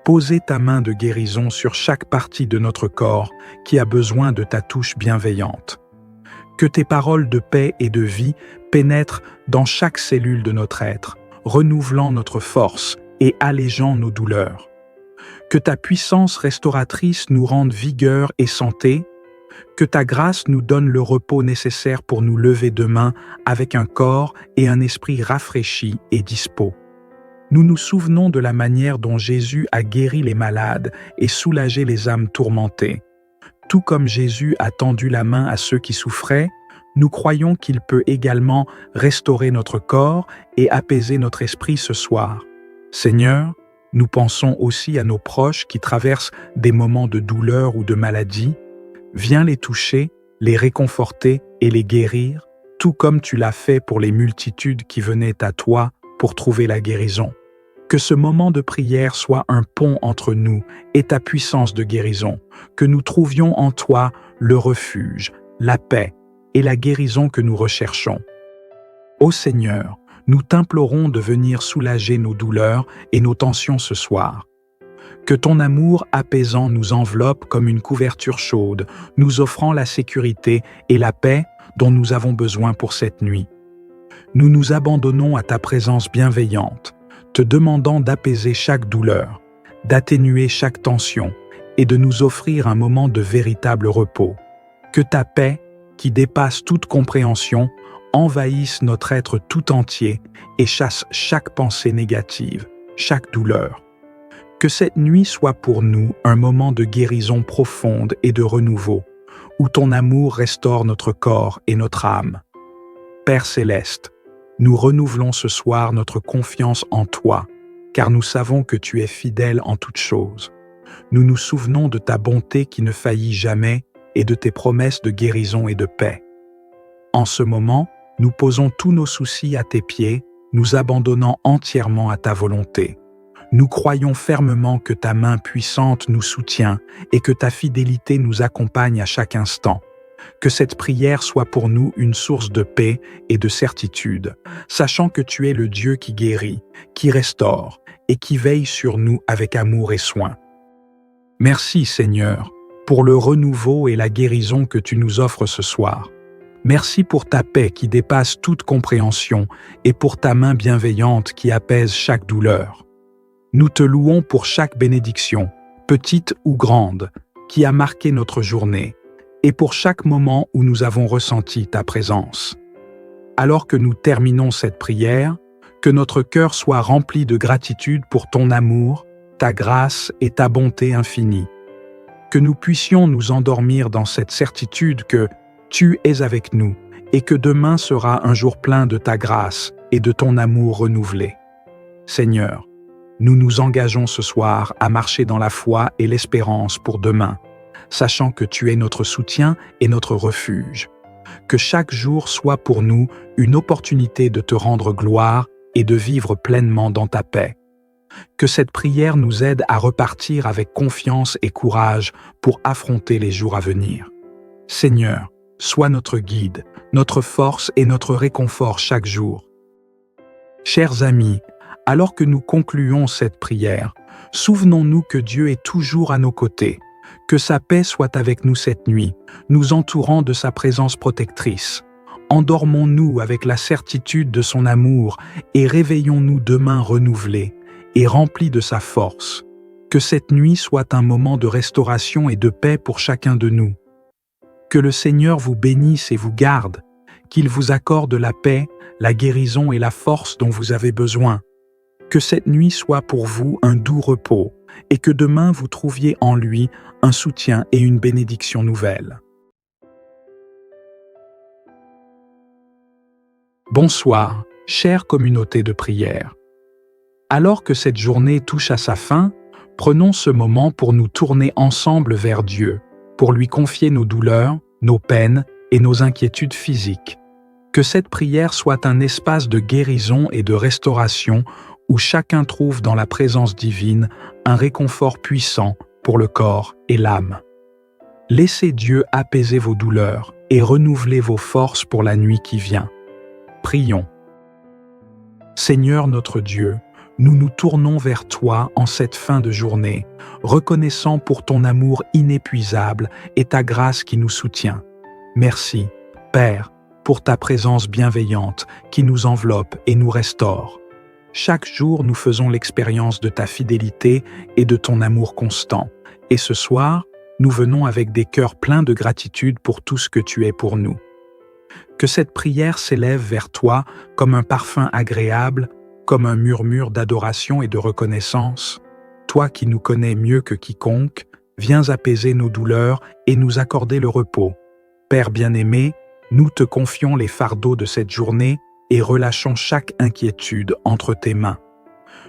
poser ta main de guérison sur chaque partie de notre corps qui a besoin de ta touche bienveillante. Que tes paroles de paix et de vie pénètrent dans chaque cellule de notre être, renouvelant notre force et allégeant nos douleurs. Que ta puissance restauratrice nous rende vigueur et santé. Que ta grâce nous donne le repos nécessaire pour nous lever demain avec un corps et un esprit rafraîchis et dispos. Nous nous souvenons de la manière dont Jésus a guéri les malades et soulagé les âmes tourmentées. Tout comme Jésus a tendu la main à ceux qui souffraient, nous croyons qu'il peut également restaurer notre corps et apaiser notre esprit ce soir. Seigneur, nous pensons aussi à nos proches qui traversent des moments de douleur ou de maladie. Viens les toucher, les réconforter et les guérir, tout comme tu l'as fait pour les multitudes qui venaient à toi pour trouver la guérison. Que ce moment de prière soit un pont entre nous et ta puissance de guérison, que nous trouvions en toi le refuge, la paix et la guérison que nous recherchons. Ô Seigneur, nous t'implorons de venir soulager nos douleurs et nos tensions ce soir. Que ton amour apaisant nous enveloppe comme une couverture chaude, nous offrant la sécurité et la paix dont nous avons besoin pour cette nuit. Nous nous abandonnons à ta présence bienveillante, te demandant d'apaiser chaque douleur, d'atténuer chaque tension et de nous offrir un moment de véritable repos. Que ta paix, qui dépasse toute compréhension, envahisse notre être tout entier et chasse chaque pensée négative, chaque douleur. Que cette nuit soit pour nous un moment de guérison profonde et de renouveau, où ton amour restaure notre corps et notre âme. Père céleste, nous renouvelons ce soir notre confiance en toi, car nous savons que tu es fidèle en toutes choses. Nous nous souvenons de ta bonté qui ne faillit jamais et de tes promesses de guérison et de paix. En ce moment, nous posons tous nos soucis à tes pieds, nous abandonnant entièrement à ta volonté. Nous croyons fermement que ta main puissante nous soutient et que ta fidélité nous accompagne à chaque instant. Que cette prière soit pour nous une source de paix et de certitude, sachant que tu es le Dieu qui guérit, qui restaure et qui veille sur nous avec amour et soin. Merci Seigneur, pour le renouveau et la guérison que tu nous offres ce soir. Merci pour ta paix qui dépasse toute compréhension et pour ta main bienveillante qui apaise chaque douleur. Nous te louons pour chaque bénédiction, petite ou grande, qui a marqué notre journée, et pour chaque moment où nous avons ressenti ta présence. Alors que nous terminons cette prière, que notre cœur soit rempli de gratitude pour ton amour, ta grâce et ta bonté infinie. Que nous puissions nous endormir dans cette certitude que tu es avec nous et que demain sera un jour plein de ta grâce et de ton amour renouvelé. Seigneur, nous nous engageons ce soir à marcher dans la foi et l'espérance pour demain, sachant que tu es notre soutien et notre refuge. Que chaque jour soit pour nous une opportunité de te rendre gloire et de vivre pleinement dans ta paix. Que cette prière nous aide à repartir avec confiance et courage pour affronter les jours à venir. Seigneur, sois notre guide, notre force et notre réconfort chaque jour. Chers amis, alors que nous concluons cette prière, souvenons-nous que Dieu est toujours à nos côtés, que sa paix soit avec nous cette nuit, nous entourant de sa présence protectrice. Endormons-nous avec la certitude de son amour et réveillons-nous demain renouvelés et remplis de sa force. Que cette nuit soit un moment de restauration et de paix pour chacun de nous. Que le Seigneur vous bénisse et vous garde, qu'il vous accorde la paix, la guérison et la force dont vous avez besoin. Que cette nuit soit pour vous un doux repos et que demain vous trouviez en lui un soutien et une bénédiction nouvelle. Bonsoir, chère communauté de prière. Alors que cette journée touche à sa fin, Prenons ce moment pour nous tourner ensemble vers Dieu, pour lui confier nos douleurs, nos peines et nos inquiétudes physiques. Que cette prière soit un espace de guérison et de restauration où chacun trouve dans la présence divine un réconfort puissant pour le corps et l'âme. Laissez Dieu apaiser vos douleurs et renouveler vos forces pour la nuit qui vient. Prions. Seigneur notre Dieu, nous nous tournons vers toi en cette fin de journée, reconnaissant pour ton amour inépuisable et ta grâce qui nous soutient. Merci, Père, pour ta présence bienveillante qui nous enveloppe et nous restaure. Chaque jour, nous faisons l'expérience de ta fidélité et de ton amour constant. Et ce soir, nous venons avec des cœurs pleins de gratitude pour tout ce que tu es pour nous. Que cette prière s'élève vers toi comme un parfum agréable, comme un murmure d'adoration et de reconnaissance. Toi qui nous connais mieux que quiconque, viens apaiser nos douleurs et nous accorder le repos. Père bien-aimé, nous te confions les fardeaux de cette journée et relâchons chaque inquiétude entre tes mains.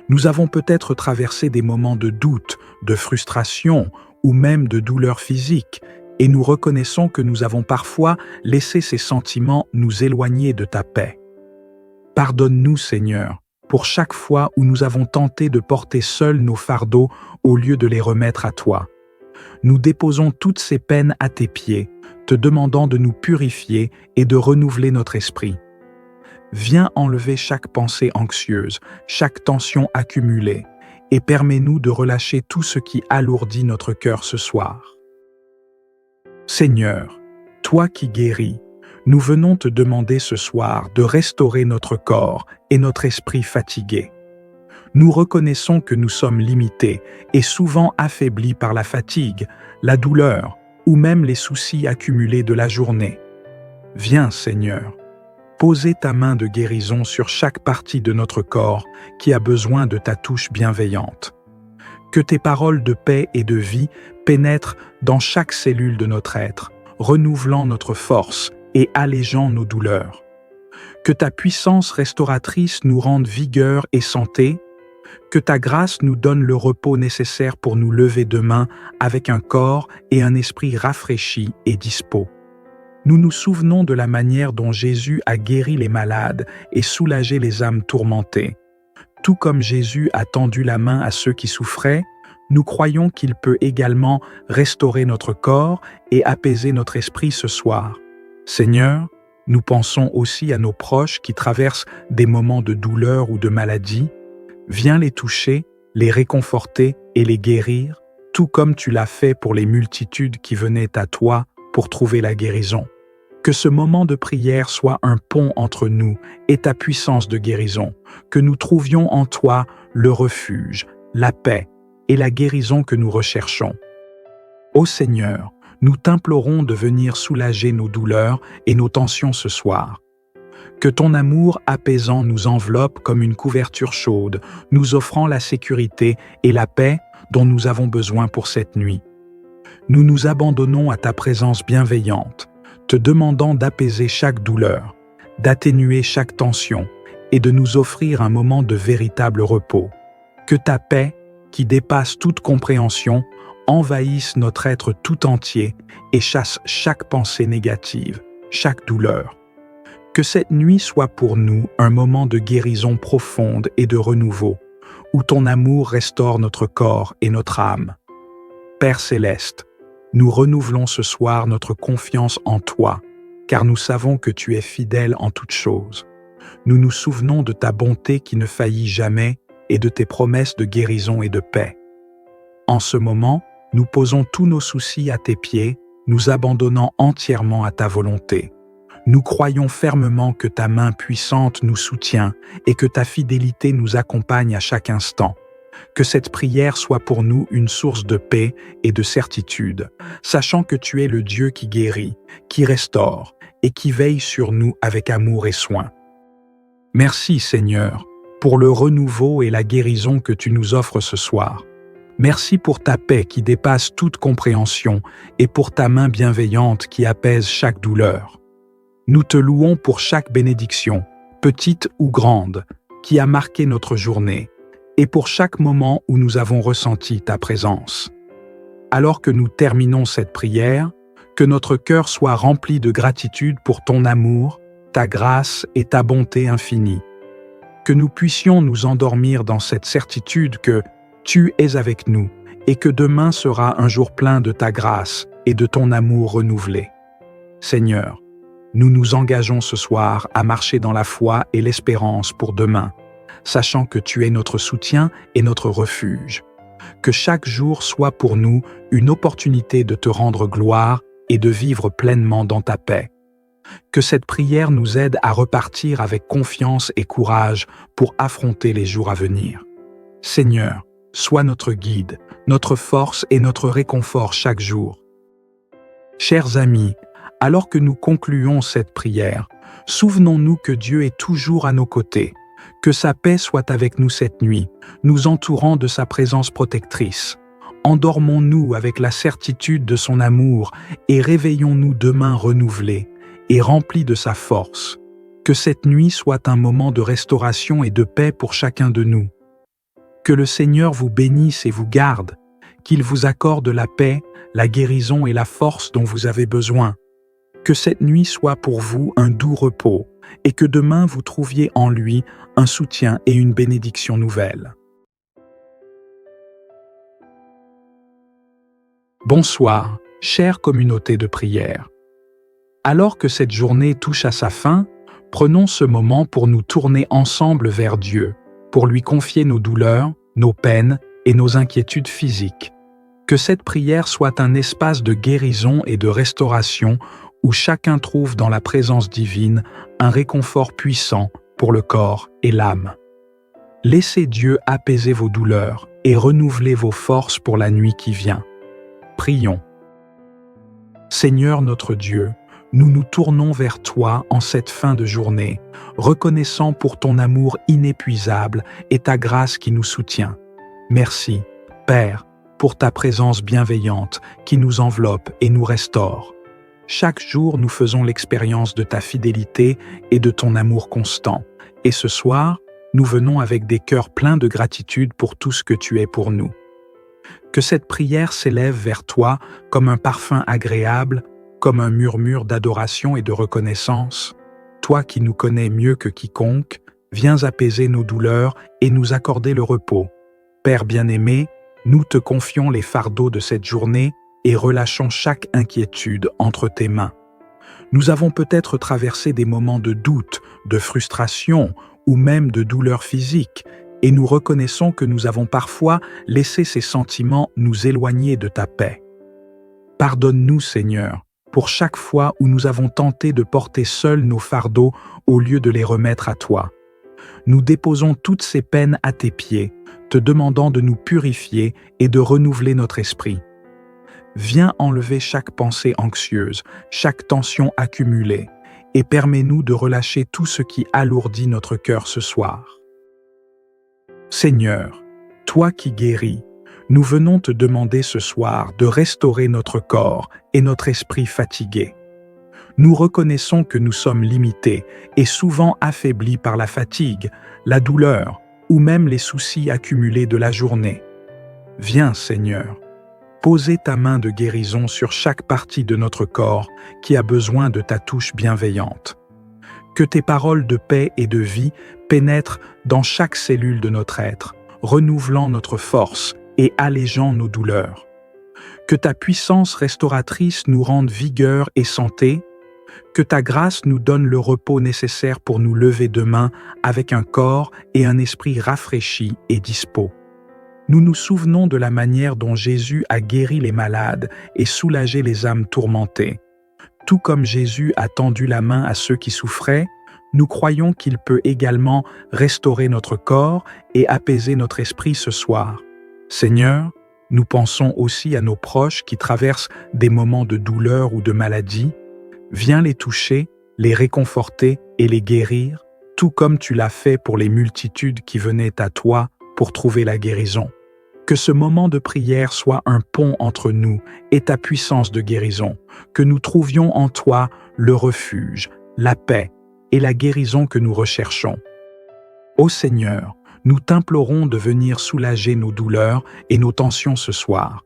Nous avons peut-être traversé des moments de doute, de frustration ou même de douleur physique, et nous reconnaissons que nous avons parfois laissé ces sentiments nous éloigner de ta paix. Pardonne-nous, Seigneur, pour chaque fois où nous avons tenté de porter seuls nos fardeaux au lieu de les remettre à toi. Nous déposons toutes ces peines à tes pieds, te demandant de nous purifier et de renouveler notre esprit. Viens enlever chaque pensée anxieuse, chaque tension accumulée, et permets-nous de relâcher tout ce qui alourdit notre cœur ce soir. Seigneur, toi qui guéris, nous venons te demander ce soir de restaurer notre corps et notre esprit fatigués. Nous reconnaissons que nous sommes limités et souvent affaiblis par la fatigue, la douleur ou même les soucis accumulés de la journée. Viens, Seigneur, poser ta main de guérison sur chaque partie de notre corps qui a besoin de ta touche bienveillante. Que tes paroles de paix et de vie pénètrent dans chaque cellule de notre être, renouvelant notre force et allégeant nos douleurs. Que ta puissance restauratrice nous rende vigueur et santé, que ta grâce nous donne le repos nécessaire pour nous lever demain avec un corps et un esprit rafraîchis et dispos. Nous nous souvenons de la manière dont Jésus a guéri les malades et soulagé les âmes tourmentées. Tout comme Jésus a tendu la main à ceux qui souffraient, nous croyons qu'il peut également restaurer notre corps et apaiser notre esprit ce soir. Seigneur, nous pensons aussi à nos proches qui traversent des moments de douleur ou de maladie. Viens les toucher, les réconforter et les guérir, tout comme tu l'as fait pour les multitudes qui venaient à toi pour trouver la guérison. Que ce moment de prière soit un pont entre nous et ta puissance de guérison, que nous trouvions en toi le refuge, la paix et la guérison que nous recherchons. Ô Seigneur, nous t'implorons de venir soulager nos douleurs et nos tensions ce soir. Que ton amour apaisant nous enveloppe comme une couverture chaude, nous offrant la sécurité et la paix dont nous avons besoin pour cette nuit. Nous nous abandonnons à ta présence bienveillante, te demandant d'apaiser chaque douleur, d'atténuer chaque tension et de nous offrir un moment de véritable repos. Que ta paix, qui dépasse toute compréhension, envahisse notre être tout entier et chasse chaque pensée négative, chaque douleur. Que cette nuit soit pour nous un moment de guérison profonde et de renouveau, où ton amour restaure notre corps et notre âme. Père céleste, nous renouvelons ce soir notre confiance en toi, car nous savons que tu es fidèle en toutes choses. Nous nous souvenons de ta bonté qui ne faillit jamais et de tes promesses de guérison et de paix. En ce moment, nous posons tous nos soucis à tes pieds, nous abandonnant entièrement à ta volonté. Nous croyons fermement que ta main puissante nous soutient et que ta fidélité nous accompagne à chaque instant. Que cette prière soit pour nous une source de paix et de certitude, sachant que tu es le Dieu qui guérit, qui restaure et qui veille sur nous avec amour et soin. Merci Seigneur, pour le renouveau et la guérison que tu nous offres ce soir. Merci pour ta paix qui dépasse toute compréhension et pour ta main bienveillante qui apaise chaque douleur. Nous te louons pour chaque bénédiction, petite ou grande, qui a marqué notre journée, et pour chaque moment où nous avons ressenti ta présence. Alors que nous terminons cette prière, que notre cœur soit rempli de gratitude pour ton amour, ta grâce et ta bonté infinie. Que nous puissions nous endormir dans cette certitude que tu es avec nous et que demain sera un jour plein de ta grâce et de ton amour renouvelé. Seigneur, nous nous engageons ce soir à marcher dans la foi et l'espérance pour demain, sachant que tu es notre soutien et notre refuge. Que chaque jour soit pour nous une opportunité de te rendre gloire et de vivre pleinement dans ta paix. Que cette prière nous aide à repartir avec confiance et courage pour affronter les jours à venir. Seigneur, sois notre guide, notre force et notre réconfort chaque jour. Chers amis, alors que nous concluons cette prière, souvenons-nous que Dieu est toujours à nos côtés, que sa paix soit avec nous cette nuit, nous entourant de sa présence protectrice. Endormons-nous avec la certitude de son amour et réveillons-nous demain renouvelés et remplis de sa force. Que cette nuit soit un moment de restauration et de paix pour chacun de nous. Que le Seigneur vous bénisse et vous garde, qu'il vous accorde la paix, la guérison et la force dont vous avez besoin. Que cette nuit soit pour vous un doux repos et que demain vous trouviez en lui un soutien et une bénédiction nouvelle. Bonsoir, chère communauté de prière. Alors que cette journée touche à sa fin, prenons ce moment pour nous tourner ensemble vers Dieu, pour lui confier nos douleurs, nos peines et nos inquiétudes physiques. Que cette prière soit un espace de guérison et de restauration où chacun trouve dans la présence divine un réconfort puissant pour le corps et l'âme. Laissez Dieu apaiser vos douleurs et renouveler vos forces pour la nuit qui vient. Prions. Seigneur notre Dieu, nous nous tournons vers toi en cette fin de journée, reconnaissant pour ton amour inépuisable et ta grâce qui nous soutient. Merci, Père, pour ta présence bienveillante qui nous enveloppe et nous restaure. Chaque jour, nous faisons l'expérience de ta fidélité et de ton amour constant. Et ce soir, nous venons avec des cœurs pleins de gratitude pour tout ce que tu es pour nous. Que cette prière s'élève vers toi comme un parfum agréable, comme un murmure d'adoration et de reconnaissance. Toi qui nous connais mieux que quiconque, viens apaiser nos douleurs et nous accorder le repos. Père bien-aimé, nous te confions les fardeaux de cette journée et relâchons chaque inquiétude entre tes mains. Nous avons peut-être traversé des moments de doute, de frustration ou même de douleur physique, et nous reconnaissons que nous avons parfois laissé ces sentiments nous éloigner de ta paix. Pardonne-nous, Seigneur, pour chaque fois où nous avons tenté de porter seuls nos fardeaux au lieu de les remettre à toi. Nous déposons toutes ces peines à tes pieds, te demandant de nous purifier et de renouveler notre esprit. Viens enlever chaque pensée anxieuse, chaque tension accumulée, et permets-nous de relâcher tout ce qui alourdit notre cœur ce soir. Seigneur, toi qui guéris, nous venons te demander ce soir de restaurer notre corps et notre esprit fatigués. Nous reconnaissons que nous sommes limités et souvent affaiblis par la fatigue, la douleur ou même les soucis accumulés de la journée. Viens, Seigneur, poser ta main de guérison sur chaque partie de notre corps qui a besoin de ta touche bienveillante. Que tes paroles de paix et de vie pénètrent dans chaque cellule de notre être, renouvelant notre force et allégeant nos douleurs. Que ta puissance restauratrice nous rende vigueur et santé, que ta grâce nous donne le repos nécessaire pour nous lever demain avec un corps et un esprit rafraîchis et dispos. Nous nous souvenons de la manière dont Jésus a guéri les malades et soulagé les âmes tourmentées. Tout comme Jésus a tendu la main à ceux qui souffraient, nous croyons qu'il peut également restaurer notre corps et apaiser notre esprit ce soir. Seigneur, nous pensons aussi à nos proches qui traversent des moments de douleur ou de maladie. Viens les toucher, les réconforter et les guérir, tout comme tu l'as fait pour les multitudes qui venaient à toi pour trouver la guérison. Que ce moment de prière soit un pont entre nous et ta puissance de guérison, que nous trouvions en toi le refuge, la paix et la guérison que nous recherchons. Ô Seigneur, nous t'implorons de venir soulager nos douleurs et nos tensions ce soir.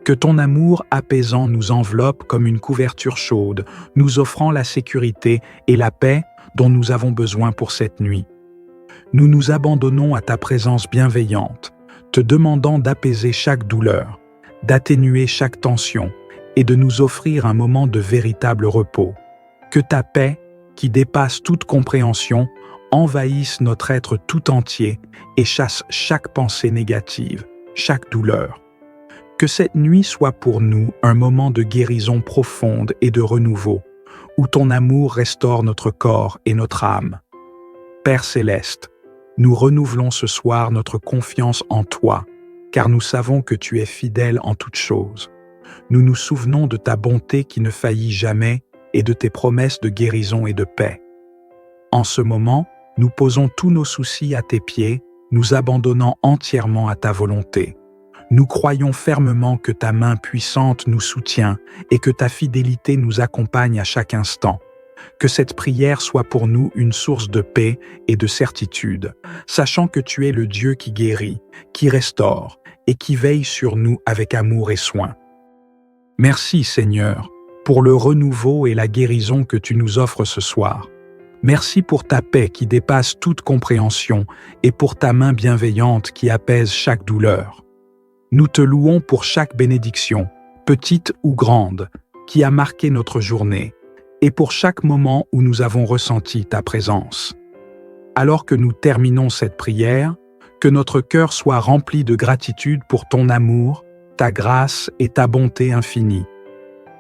Que ton amour apaisant nous enveloppe comme une couverture chaude, nous offrant la sécurité et la paix dont nous avons besoin pour cette nuit. Nous nous abandonnons à ta présence bienveillante, te demandant d'apaiser chaque douleur, d'atténuer chaque tension et de nous offrir un moment de véritable repos. Que ta paix, qui dépasse toute compréhension, envahisse notre être tout entier et chasse chaque pensée négative, chaque douleur. Que cette nuit soit pour nous un moment de guérison profonde et de renouveau, où ton amour restaure notre corps et notre âme. Père céleste, nous renouvelons ce soir notre confiance en toi, car nous savons que tu es fidèle en toutes choses. Nous nous souvenons de ta bonté qui ne faillit jamais et de tes promesses de guérison et de paix. En ce moment, nous posons tous nos soucis à tes pieds, nous abandonnant entièrement à ta volonté. Nous croyons fermement que ta main puissante nous soutient et que ta fidélité nous accompagne à chaque instant. Que cette prière soit pour nous une source de paix et de certitude, sachant que tu es le Dieu qui guérit, qui restaure et qui veille sur nous avec amour et soin. Merci Seigneur, pour le renouveau et la guérison que tu nous offres ce soir. Merci pour ta paix qui dépasse toute compréhension et pour ta main bienveillante qui apaise chaque douleur. Nous te louons pour chaque bénédiction, petite ou grande, qui a marqué notre journée, et pour chaque moment où nous avons ressenti ta présence. Alors que nous terminons cette prière, que notre cœur soit rempli de gratitude pour ton amour, ta grâce et ta bonté infinie.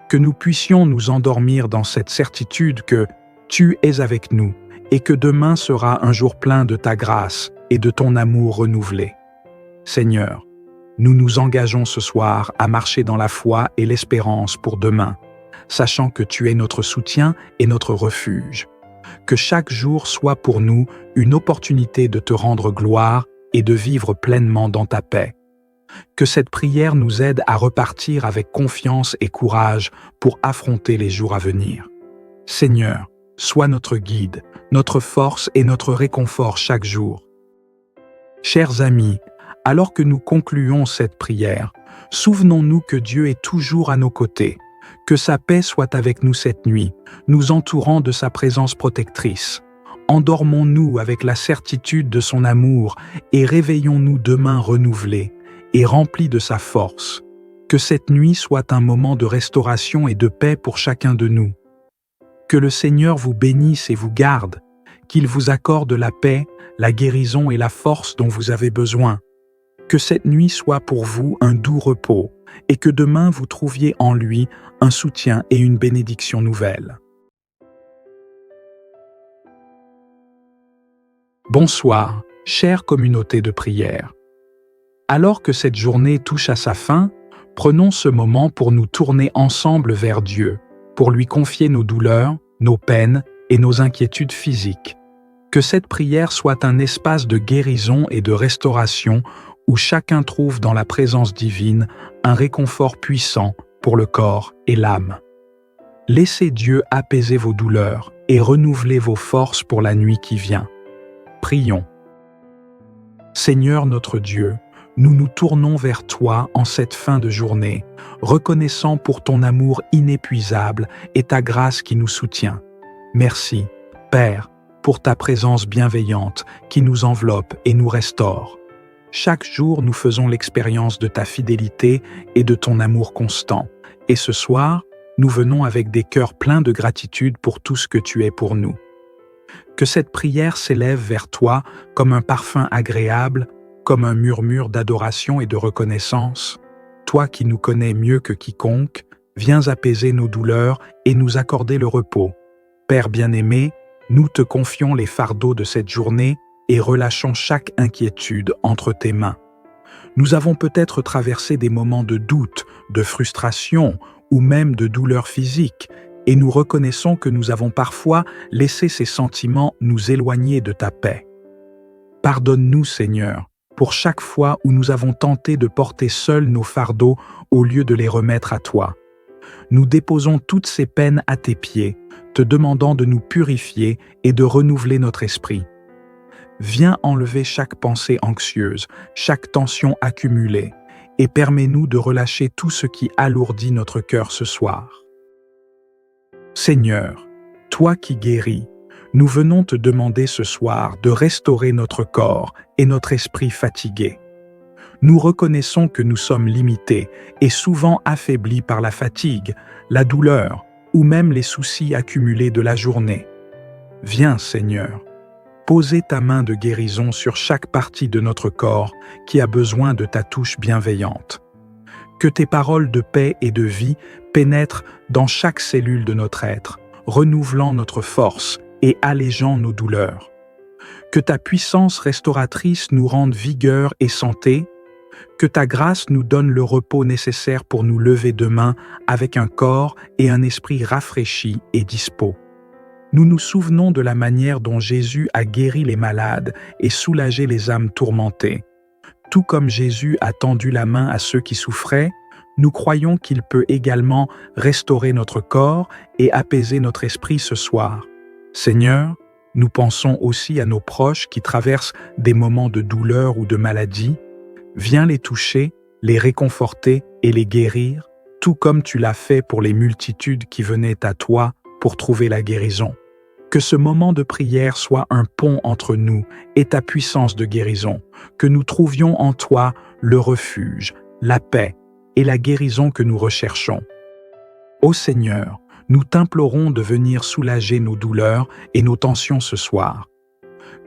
Que nous puissions nous endormir dans cette certitude que tu es avec nous et que demain sera un jour plein de ta grâce et de ton amour renouvelé. Seigneur, nous nous engageons ce soir à marcher dans la foi et l'espérance pour demain, sachant que tu es notre soutien et notre refuge. Que chaque jour soit pour nous une opportunité de te rendre gloire et de vivre pleinement dans ta paix. Que cette prière nous aide à repartir avec confiance et courage pour affronter les jours à venir. Seigneur, sois notre guide, notre force et notre réconfort chaque jour. Chers amis, alors que nous concluons cette prière, souvenons-nous que Dieu est toujours à nos côtés, que sa paix soit avec nous cette nuit, nous entourant de sa présence protectrice. Endormons-nous avec la certitude de son amour et réveillons-nous demain renouvelés et remplis de sa force. Que cette nuit soit un moment de restauration et de paix pour chacun de nous. Que le Seigneur vous bénisse et vous garde, qu'il vous accorde la paix, la guérison et la force dont vous avez besoin. Que cette nuit soit pour vous un doux repos et que demain vous trouviez en lui un soutien et une bénédiction nouvelle. Bonsoir, chère communauté de prière. Alors que cette journée touche à sa fin, prenons ce moment pour nous tourner ensemble vers Dieu, pour lui confier nos douleurs, nos peines et nos inquiétudes physiques. Que cette prière soit un espace de guérison et de restauration où chacun trouve dans la présence divine un réconfort puissant pour le corps et l'âme. Laissez Dieu apaiser vos douleurs et renouveler vos forces pour la nuit qui vient. Prions. Seigneur notre Dieu, nous nous tournons vers toi en cette fin de journée, reconnaissant pour ton amour inépuisable et ta grâce qui nous soutient. Merci, Père, pour ta présence bienveillante qui nous enveloppe et nous restaure. Chaque jour, nous faisons l'expérience de ta fidélité et de ton amour constant. Et ce soir, nous venons avec des cœurs pleins de gratitude pour tout ce que tu es pour nous. Que cette prière s'élève vers toi comme un parfum agréable, comme un murmure d'adoration et de reconnaissance. Toi qui nous connais mieux que quiconque, viens apaiser nos douleurs et nous accorder le repos. Père bien-aimé, nous te confions les fardeaux de cette journée et relâchons chaque inquiétude entre tes mains. Nous avons peut-être traversé des moments de doute, de frustration ou même de douleur physique, et nous reconnaissons que nous avons parfois laissé ces sentiments nous éloigner de ta paix. Pardonne-nous, Seigneur, pour chaque fois où nous avons tenté de porter seuls nos fardeaux au lieu de les remettre à toi. Nous déposons toutes ces peines à tes pieds, te demandant de nous purifier et de renouveler notre esprit. Viens enlever chaque pensée anxieuse, chaque tension accumulée, et permets-nous de relâcher tout ce qui alourdit notre cœur ce soir. Seigneur, toi qui guéris, nous venons te demander ce soir de restaurer notre corps et notre esprit fatigués. Nous reconnaissons que nous sommes limités et souvent affaiblis par la fatigue, la douleur ou même les soucis accumulés de la journée. Viens, Seigneur, poser ta main de guérison sur chaque partie de notre corps qui a besoin de ta touche bienveillante. Que tes paroles de paix et de vie pénètrent dans chaque cellule de notre être, renouvelant notre force et allégeant nos douleurs. Que ta puissance restauratrice nous rende vigueur et santé, que ta grâce nous donne le repos nécessaire pour nous lever demain avec un corps et un esprit rafraîchis et dispos. Nous nous souvenons de la manière dont Jésus a guéri les malades et soulagé les âmes tourmentées. Tout comme Jésus a tendu la main à ceux qui souffraient, nous croyons qu'il peut également restaurer notre corps et apaiser notre esprit ce soir. Seigneur, nous pensons aussi à nos proches qui traversent des moments de douleur ou de maladie. Viens les toucher, les réconforter et les guérir, tout comme tu l'as fait pour les multitudes qui venaient à toi pour trouver la guérison. Que ce moment de prière soit un pont entre nous et ta puissance de guérison, que nous trouvions en toi le refuge, la paix et la guérison que nous recherchons. Ô Seigneur, nous t'implorons de venir soulager nos douleurs et nos tensions ce soir.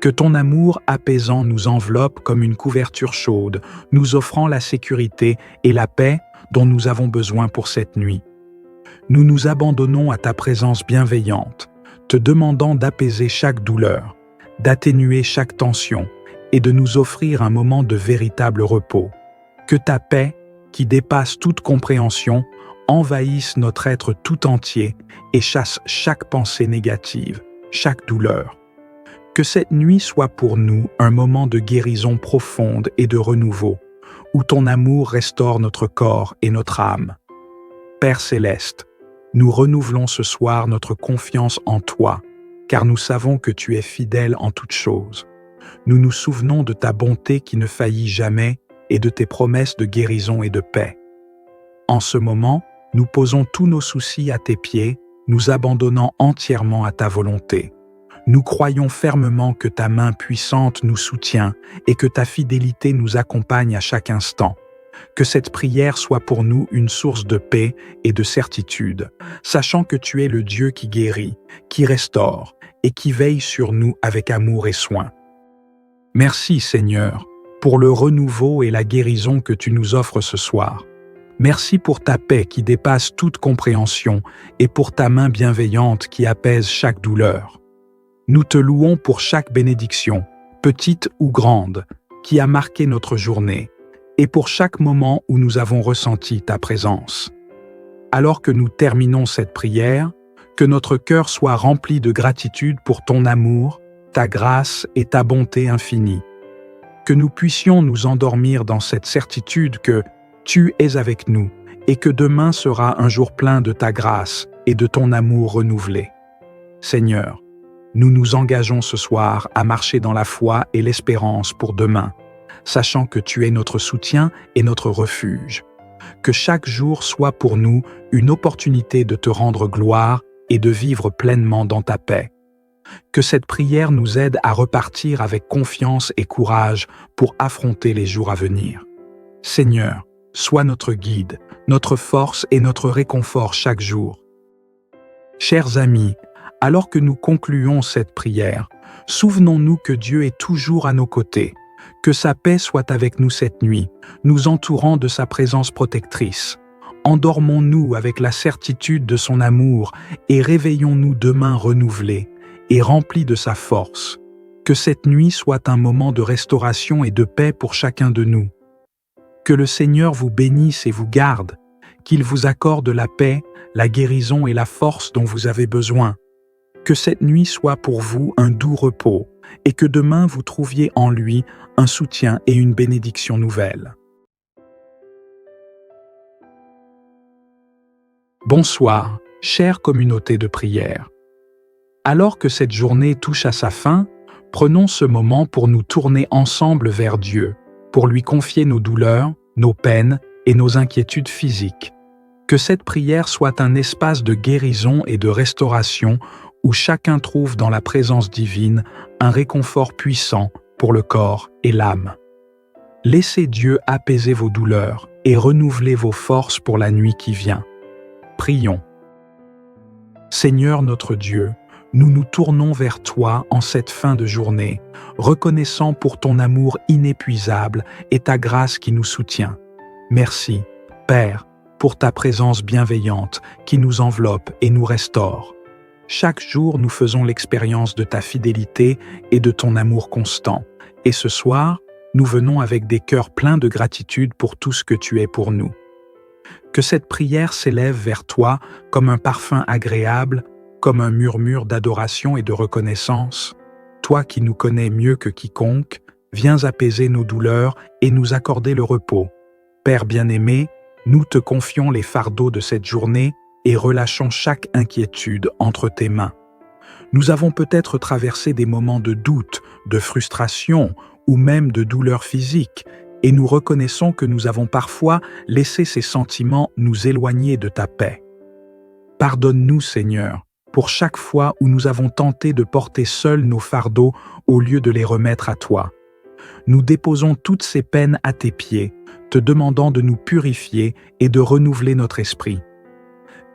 Que ton amour apaisant nous enveloppe comme une couverture chaude, nous offrant la sécurité et la paix dont nous avons besoin pour cette nuit. Nous nous abandonnons à ta présence bienveillante, te demandant d'apaiser chaque douleur, d'atténuer chaque tension et de nous offrir un moment de véritable repos. Que ta paix, qui dépasse toute compréhension, envahisse notre être tout entier et chasse chaque pensée négative, chaque douleur. Que cette nuit soit pour nous un moment de guérison profonde et de renouveau, où ton amour restaure notre corps et notre âme. Père céleste, nous renouvelons ce soir notre confiance en toi, car nous savons que tu es fidèle en toutes choses. Nous nous souvenons de ta bonté qui ne faillit jamais et de tes promesses de guérison et de paix. En ce moment, nous posons tous nos soucis à tes pieds, nous abandonnant entièrement à ta volonté. Nous croyons fermement que ta main puissante nous soutient et que ta fidélité nous accompagne à chaque instant. Que cette prière soit pour nous une source de paix et de certitude, sachant que tu es le Dieu qui guérit, qui restaure et qui veille sur nous avec amour et soin. Merci Seigneur, pour le renouveau et la guérison que tu nous offres ce soir. Merci pour ta paix qui dépasse toute compréhension et pour ta main bienveillante qui apaise chaque douleur. Nous te louons pour chaque bénédiction, petite ou grande, qui a marqué notre journée, et pour chaque moment où nous avons ressenti ta présence. Alors que nous terminons cette prière, que notre cœur soit rempli de gratitude pour ton amour, ta grâce et ta bonté infinie. Que nous puissions nous endormir dans cette certitude que tu es avec nous et que demain sera un jour plein de ta grâce et de ton amour renouvelé. Seigneur, nous nous engageons ce soir à marcher dans la foi et l'espérance pour demain, sachant que tu es notre soutien et notre refuge. Que chaque jour soit pour nous une opportunité de te rendre gloire et de vivre pleinement dans ta paix. Que cette prière nous aide à repartir avec confiance et courage pour affronter les jours à venir. Seigneur, sois notre guide, notre force et notre réconfort chaque jour. Chers amis, alors que nous concluons cette prière, souvenons-nous que Dieu est toujours à nos côtés, que sa paix soit avec nous cette nuit, nous entourant de sa présence protectrice. Endormons-nous avec la certitude de son amour et réveillons-nous demain renouvelés et remplis de sa force. Que cette nuit soit un moment de restauration et de paix pour chacun de nous. Que le Seigneur vous bénisse et vous garde, qu'il vous accorde la paix, la guérison et la force dont vous avez besoin. Que cette nuit soit pour vous un doux repos et que demain vous trouviez en lui un soutien et une bénédiction nouvelle. Bonsoir, chère communauté de prière. Alors que cette journée touche à sa fin, Prenons ce moment pour nous tourner ensemble vers Dieu, pour lui confier nos douleurs, nos peines et nos inquiétudes physiques. Que cette prière soit un espace de guérison et de restauration où chacun trouve dans la présence divine un réconfort puissant pour le corps et l'âme. Laissez Dieu apaiser vos douleurs et renouveler vos forces pour la nuit qui vient. Prions. Seigneur notre Dieu, nous nous tournons vers toi en cette fin de journée, reconnaissant pour ton amour inépuisable et ta grâce qui nous soutient. Merci, Père, pour ta présence bienveillante qui nous enveloppe et nous restaure. Chaque jour, nous faisons l'expérience de ta fidélité et de ton amour constant. Et ce soir, nous venons avec des cœurs pleins de gratitude pour tout ce que tu es pour nous. Que cette prière s'élève vers toi comme un parfum agréable, comme un murmure d'adoration et de reconnaissance. Toi qui nous connais mieux que quiconque, viens apaiser nos douleurs et nous accorder le repos. Père bien-aimé, nous te confions les fardeaux de cette journée et relâchons chaque inquiétude entre tes mains. Nous avons peut-être traversé des moments de doute, de frustration ou même de douleur physique, et nous reconnaissons que nous avons parfois laissé ces sentiments nous éloigner de ta paix. Pardonne-nous, Seigneur, pour chaque fois où nous avons tenté de porter seuls nos fardeaux au lieu de les remettre à toi. Nous déposons toutes ces peines à tes pieds, te demandant de nous purifier et de renouveler notre esprit.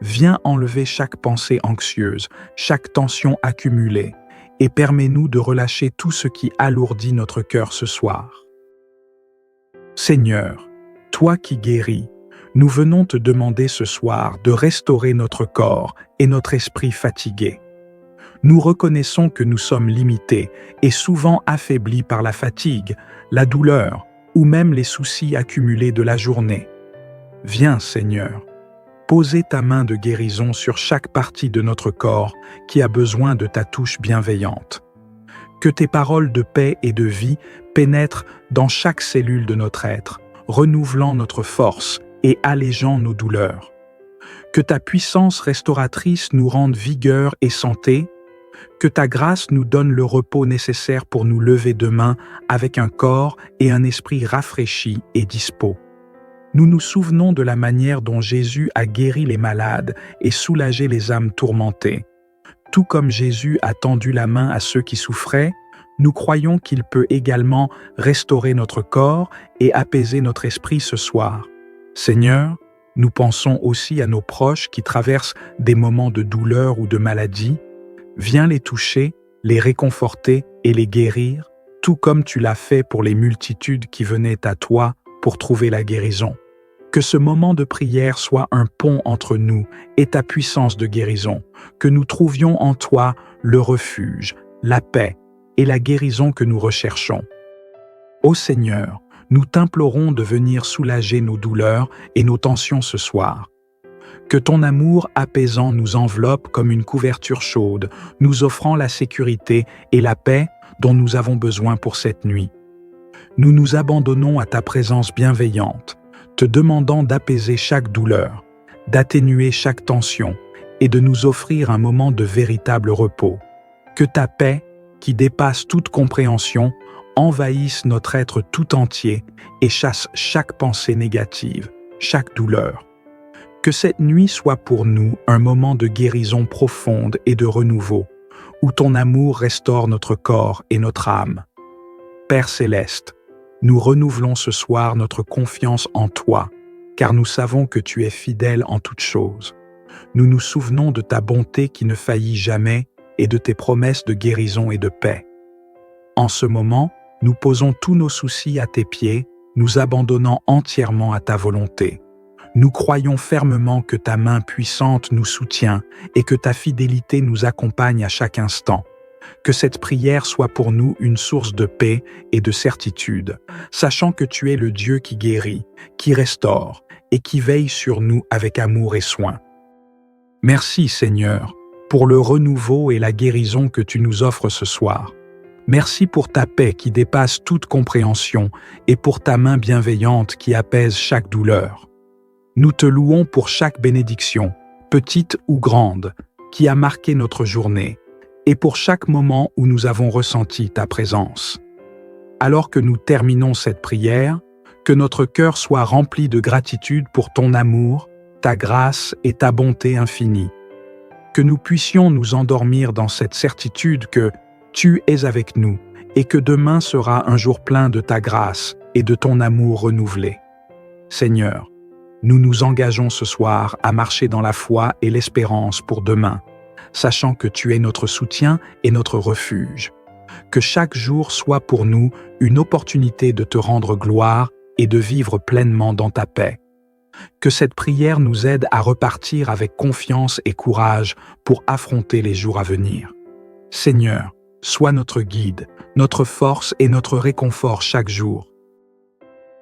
Viens enlever chaque pensée anxieuse, chaque tension accumulée, et permets-nous de relâcher tout ce qui alourdit notre cœur ce soir. Seigneur, toi qui guéris, nous venons te demander ce soir de restaurer notre corps et notre esprit fatigués. Nous reconnaissons que nous sommes limités et souvent affaiblis par la fatigue, la douleur ou même les soucis accumulés de la journée. Viens, Seigneur, poser ta main de guérison sur chaque partie de notre corps qui a besoin de ta touche bienveillante. Que tes paroles de paix et de vie pénètrent dans chaque cellule de notre être, renouvelant notre force et allégeant nos douleurs. Que ta puissance restauratrice nous rende vigueur et santé, que ta grâce nous donne le repos nécessaire pour nous lever demain avec un corps et un esprit rafraîchis et dispos. Nous nous souvenons de la manière dont Jésus a guéri les malades et soulagé les âmes tourmentées. Tout comme Jésus a tendu la main à ceux qui souffraient, nous croyons qu'il peut également restaurer notre corps et apaiser notre esprit ce soir. Seigneur, nous pensons aussi à nos proches qui traversent des moments de douleur ou de maladie. Viens les toucher, les réconforter et les guérir, tout comme tu l'as fait pour les multitudes qui venaient à toi pour trouver la guérison. Que ce moment de prière soit un pont entre nous et ta puissance de guérison, que nous trouvions en toi le refuge, la paix et la guérison que nous recherchons. Ô Seigneur, nous t'implorons de venir soulager nos douleurs et nos tensions ce soir. Que ton amour apaisant nous enveloppe comme une couverture chaude, nous offrant la sécurité et la paix dont nous avons besoin pour cette nuit. Nous nous abandonnons à ta présence bienveillante, te demandant d'apaiser chaque douleur, d'atténuer chaque tension et de nous offrir un moment de véritable repos. Que ta paix, qui dépasse toute compréhension, envahisse notre être tout entier et chasse chaque pensée négative, chaque douleur. Que cette nuit soit pour nous un moment de guérison profonde et de renouveau, où ton amour restaure notre corps et notre âme. Père céleste, nous renouvelons ce soir notre confiance en toi, car nous savons que tu es fidèle en toutes choses. Nous nous souvenons de ta bonté qui ne faillit jamais et de tes promesses de guérison et de paix. En ce moment, nous posons tous nos soucis à tes pieds, nous abandonnant entièrement à ta volonté. Nous croyons fermement que ta main puissante nous soutient et que ta fidélité nous accompagne à chaque instant. Que cette prière soit pour nous une source de paix et de certitude, sachant que tu es le Dieu qui guérit, qui restaure et qui veille sur nous avec amour et soin. Merci Seigneur, pour le renouveau et la guérison que tu nous offres ce soir. Merci pour ta paix qui dépasse toute compréhension et pour ta main bienveillante qui apaise chaque douleur. Nous te louons pour chaque bénédiction, petite ou grande, qui a marqué notre journée, et pour chaque moment où nous avons ressenti ta présence. Alors que nous terminons cette prière, que notre cœur soit rempli de gratitude pour ton amour, ta grâce et ta bonté infinie. Que nous puissions nous endormir dans cette certitude que tu es avec nous et que demain sera un jour plein de ta grâce et de ton amour renouvelé. Seigneur, nous nous engageons ce soir à marcher dans la foi et l'espérance pour demain, sachant que tu es notre soutien et notre refuge. Que chaque jour soit pour nous une opportunité de te rendre gloire et de vivre pleinement dans ta paix. Que cette prière nous aide à repartir avec confiance et courage pour affronter les jours à venir. Seigneur, sois notre guide, notre force et notre réconfort chaque jour.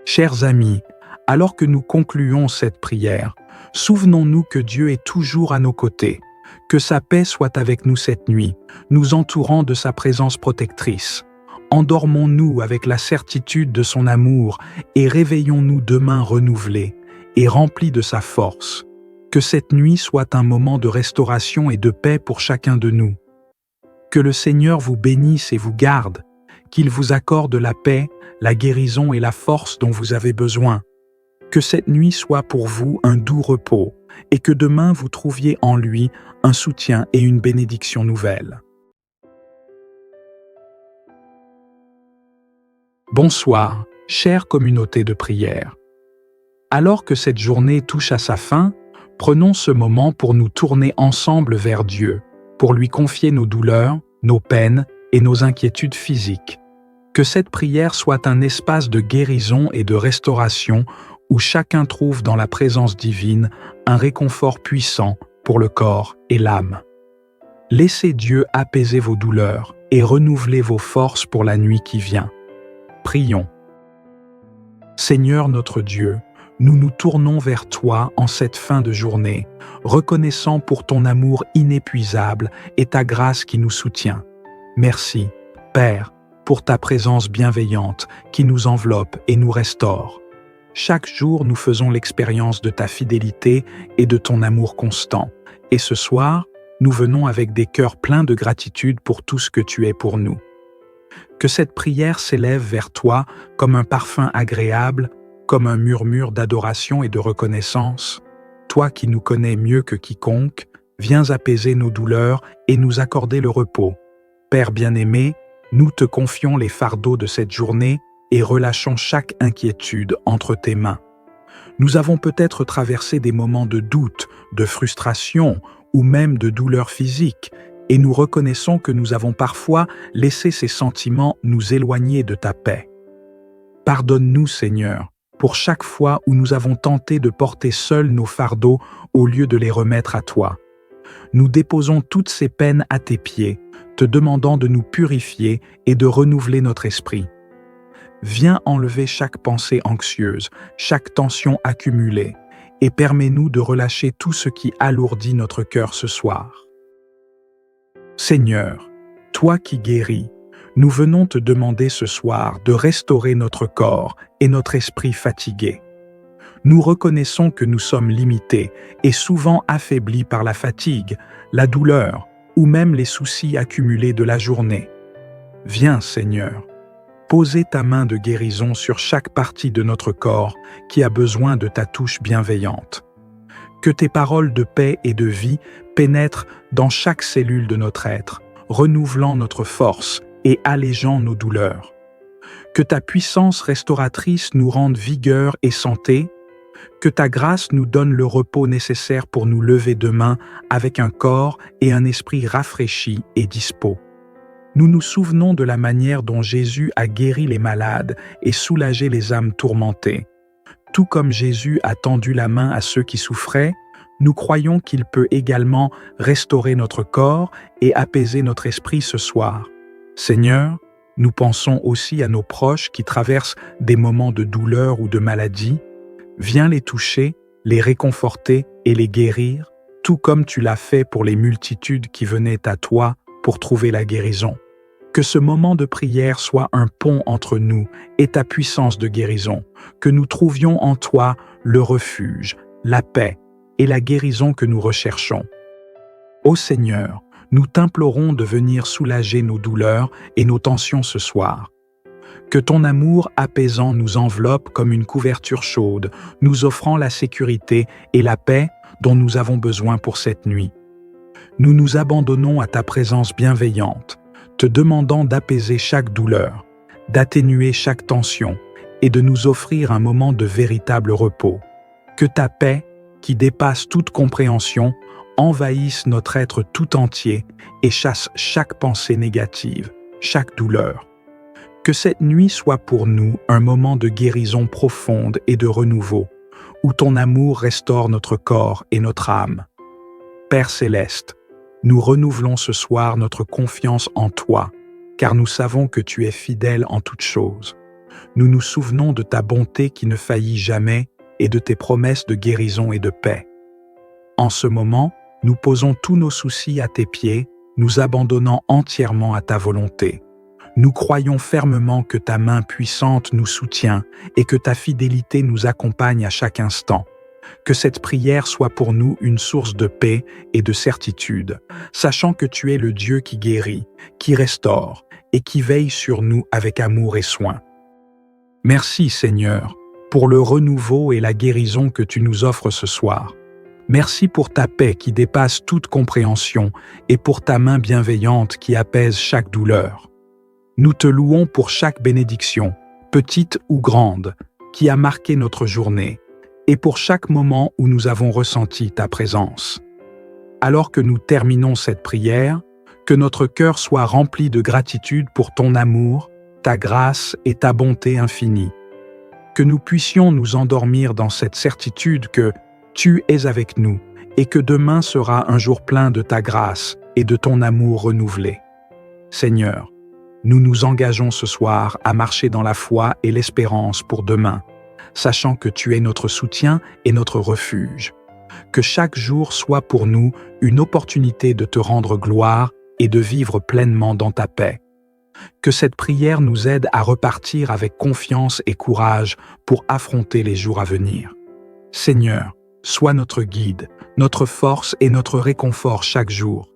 Chers amis, alors que nous concluons cette prière, souvenons-nous que Dieu est toujours à nos côtés, que sa paix soit avec nous cette nuit, nous entourant de sa présence protectrice. Endormons-nous avec la certitude de son amour et réveillons-nous demain renouvelés et remplis de sa force. Que cette nuit soit un moment de restauration et de paix pour chacun de nous. Que le Seigneur vous bénisse et vous garde, qu'il vous accorde la paix, la guérison et la force dont vous avez besoin. Que cette nuit soit pour vous un doux repos et que demain vous trouviez en lui un soutien et une bénédiction nouvelle. Bonsoir, chère communauté de prière. Alors que cette journée touche à sa fin, prenons ce moment pour nous tourner ensemble vers Dieu, pour lui confier nos douleurs, nos peines et nos inquiétudes physiques. Que cette prière soit un espace de guérison et de restauration où chacun trouve dans la présence divine un réconfort puissant pour le corps et l'âme. Laissez Dieu apaiser vos douleurs et renouveler vos forces pour la nuit qui vient. Prions. Seigneur notre Dieu, nous nous tournons vers toi en cette fin de journée, reconnaissant pour ton amour inépuisable et ta grâce qui nous soutient. Merci, Père, pour ta présence bienveillante qui nous enveloppe et nous restaure. Chaque jour, nous faisons l'expérience de ta fidélité et de ton amour constant. Et ce soir, nous venons avec des cœurs pleins de gratitude pour tout ce que tu es pour nous. Que cette prière s'élève vers toi comme un parfum agréable, comme un murmure d'adoration et de reconnaissance. Toi qui nous connais mieux que quiconque, viens apaiser nos douleurs et nous accorder le repos. Père bien-aimé, nous te confions les fardeaux de cette journée et relâchons chaque inquiétude entre tes mains. Nous avons peut-être traversé des moments de doute, de frustration ou même de douleur physique, et nous reconnaissons que nous avons parfois laissé ces sentiments nous éloigner de ta paix. Pardonne-nous, Seigneur, pour chaque fois où nous avons tenté de porter seuls nos fardeaux au lieu de les remettre à toi. Nous déposons toutes ces peines à tes pieds, te demandant de nous purifier et de renouveler notre esprit. Viens enlever chaque pensée anxieuse, chaque tension accumulée, et permets-nous de relâcher tout ce qui alourdit notre cœur ce soir. Seigneur, toi qui guéris, nous venons te demander ce soir de restaurer notre corps et notre esprit fatigués. Nous reconnaissons que nous sommes limités et souvent affaiblis par la fatigue, la douleur ou même les soucis accumulés de la journée. Viens, Seigneur, poser ta main de guérison sur chaque partie de notre corps qui a besoin de ta touche bienveillante. Que tes paroles de paix et de vie pénètrent dans chaque cellule de notre être, renouvelant notre force et allégeant nos douleurs. Que ta puissance restauratrice nous rende vigueur et santé, que ta grâce nous donne le repos nécessaire pour nous lever demain avec un corps et un esprit rafraîchis et dispos. Nous nous souvenons de la manière dont Jésus a guéri les malades et soulagé les âmes tourmentées. Tout comme Jésus a tendu la main à ceux qui souffraient, nous croyons qu'il peut également restaurer notre corps et apaiser notre esprit ce soir. Seigneur, nous pensons aussi à nos proches qui traversent des moments de douleur ou de maladie. Viens les toucher, les réconforter et les guérir, tout comme tu l'as fait pour les multitudes qui venaient à toi pour trouver la guérison. Que ce moment de prière soit un pont entre nous et ta puissance de guérison, que nous trouvions en toi le refuge, la paix et la guérison que nous recherchons. Ô Seigneur, nous t'implorons de venir soulager nos douleurs et nos tensions ce soir. Que ton amour apaisant nous enveloppe comme une couverture chaude, nous offrant la sécurité et la paix dont nous avons besoin pour cette nuit. Nous nous abandonnons à ta présence bienveillante, te demandant d'apaiser chaque douleur, d'atténuer chaque tension et de nous offrir un moment de véritable repos. Que ta paix, qui dépasse toute compréhension, envahisse notre être tout entier et chasse chaque pensée négative, chaque douleur. Que cette nuit soit pour nous un moment de guérison profonde et de renouveau, où ton amour restaure notre corps et notre âme. Père céleste, nous renouvelons ce soir notre confiance en toi, car nous savons que tu es fidèle en toutes choses. Nous nous souvenons de ta bonté qui ne faillit jamais et de tes promesses de guérison et de paix. En ce moment, nous posons tous nos soucis à tes pieds, nous abandonnant entièrement à ta volonté. Nous croyons fermement que ta main puissante nous soutient et que ta fidélité nous accompagne à chaque instant. Que cette prière soit pour nous une source de paix et de certitude, sachant que tu es le Dieu qui guérit, qui restaure et qui veille sur nous avec amour et soin. Merci Seigneur, pour le renouveau et la guérison que tu nous offres ce soir. Merci pour ta paix qui dépasse toute compréhension et pour ta main bienveillante qui apaise chaque douleur. Nous te louons pour chaque bénédiction, petite ou grande, qui a marqué notre journée, et pour chaque moment où nous avons ressenti ta présence. Alors que nous terminons cette prière, que notre cœur soit rempli de gratitude pour ton amour, ta grâce et ta bonté infinie. Que nous puissions nous endormir dans cette certitude que tu es avec nous et que demain sera un jour plein de ta grâce et de ton amour renouvelé. Seigneur, nous nous engageons ce soir à marcher dans la foi et l'espérance pour demain, sachant que tu es notre soutien et notre refuge. Que chaque jour soit pour nous une opportunité de te rendre gloire et de vivre pleinement dans ta paix. Que cette prière nous aide à repartir avec confiance et courage pour affronter les jours à venir. Seigneur, sois notre guide, notre force et notre réconfort chaque jour.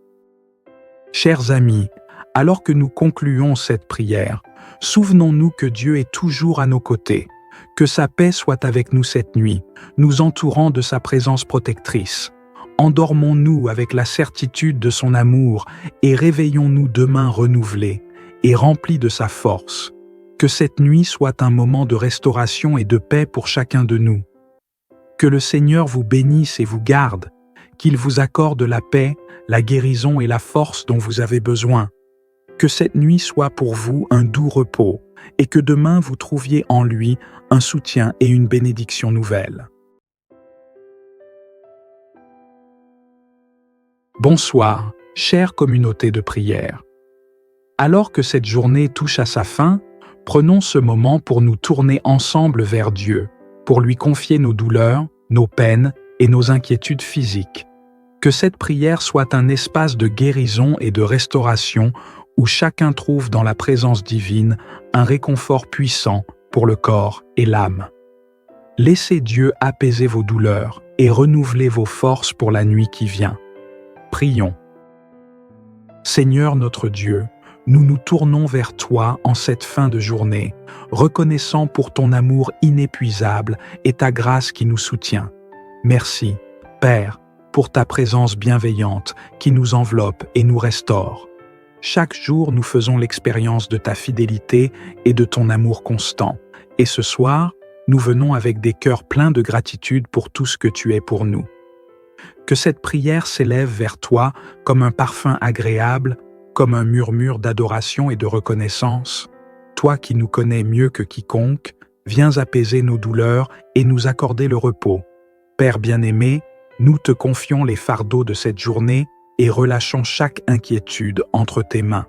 Chers amis, alors que nous concluons cette prière, souvenons-nous que Dieu est toujours à nos côtés, que sa paix soit avec nous cette nuit, nous entourant de sa présence protectrice. Endormons-nous avec la certitude de son amour et réveillons-nous demain renouvelés et remplis de sa force. Que cette nuit soit un moment de restauration et de paix pour chacun de nous. Que le Seigneur vous bénisse et vous garde, qu'il vous accorde la paix, la guérison et la force dont vous avez besoin. Que cette nuit soit pour vous un doux repos et que demain vous trouviez en lui un soutien et une bénédiction nouvelle. Bonsoir, chère communauté de prière. Alors que cette journée touche à sa fin, prenons ce moment pour nous tourner ensemble vers Dieu, pour lui confier nos douleurs, nos peines et nos inquiétudes physiques. Que cette prière soit un espace de guérison et de restauration où chacun trouve dans la présence divine un réconfort puissant pour le corps et l'âme. Laissez Dieu apaiser vos douleurs et renouveler vos forces pour la nuit qui vient. Prions. Seigneur notre Dieu, nous nous tournons vers toi en cette fin de journée, reconnaissant pour ton amour inépuisable et ta grâce qui nous soutient. Merci, Père, pour ta présence bienveillante qui nous enveloppe et nous restaure. Chaque jour, nous faisons l'expérience de ta fidélité et de ton amour constant. Et ce soir, nous venons avec des cœurs pleins de gratitude pour tout ce que tu es pour nous. Que cette prière s'élève vers toi comme un parfum agréable, comme un murmure d'adoration et de reconnaissance. Toi qui nous connais mieux que quiconque, viens apaiser nos douleurs et nous accorder le repos. Père bien-aimé, nous te confions les fardeaux de cette journée et relâchons chaque inquiétude entre tes mains.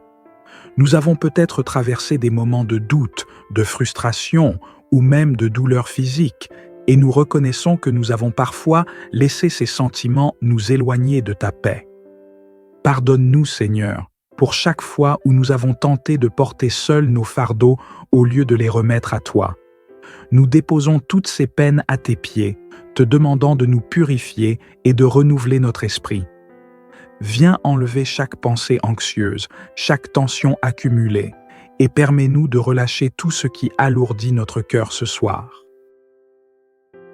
Nous avons peut-être traversé des moments de doute, de frustration ou même de douleur physique, et nous reconnaissons que nous avons parfois laissé ces sentiments nous éloigner de ta paix. Pardonne-nous, Seigneur, pour chaque fois où nous avons tenté de porter seuls nos fardeaux au lieu de les remettre à toi. Nous déposons toutes ces peines à tes pieds, te demandant de nous purifier et de renouveler notre esprit. Viens enlever chaque pensée anxieuse, chaque tension accumulée, et permets-nous de relâcher tout ce qui alourdit notre cœur ce soir.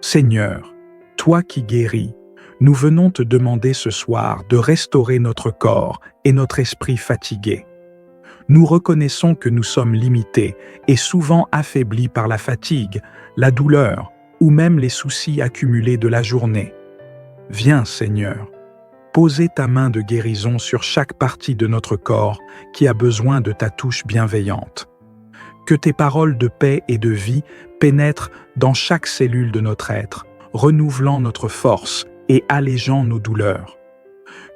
Seigneur, toi qui guéris, nous venons te demander ce soir de restaurer notre corps et notre esprit fatigués. Nous reconnaissons que nous sommes limités et souvent affaiblis par la fatigue, la douleur ou même les soucis accumulés de la journée. Viens, Seigneur, poser ta main de guérison sur chaque partie de notre corps qui a besoin de ta touche bienveillante. Que tes paroles de paix et de vie pénètrent dans chaque cellule de notre être, renouvelant notre force et allégeant nos douleurs.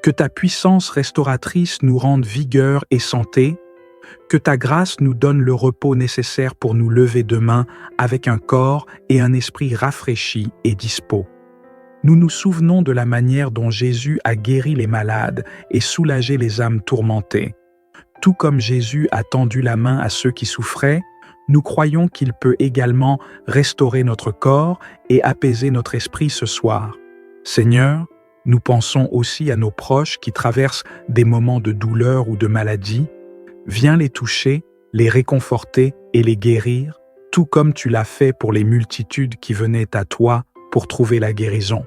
Que ta puissance restauratrice nous rende vigueur et santé, que ta grâce nous donne le repos nécessaire pour nous lever demain avec un corps et un esprit rafraîchis et dispos. Nous nous souvenons de la manière dont Jésus a guéri les malades et soulagé les âmes tourmentées. Tout comme Jésus a tendu la main à ceux qui souffraient, nous croyons qu'il peut également restaurer notre corps et apaiser notre esprit ce soir. Seigneur, nous pensons aussi à nos proches qui traversent des moments de douleur ou de maladie. Viens les toucher, les réconforter et les guérir, tout comme tu l'as fait pour les multitudes qui venaient à toi pour trouver la guérison.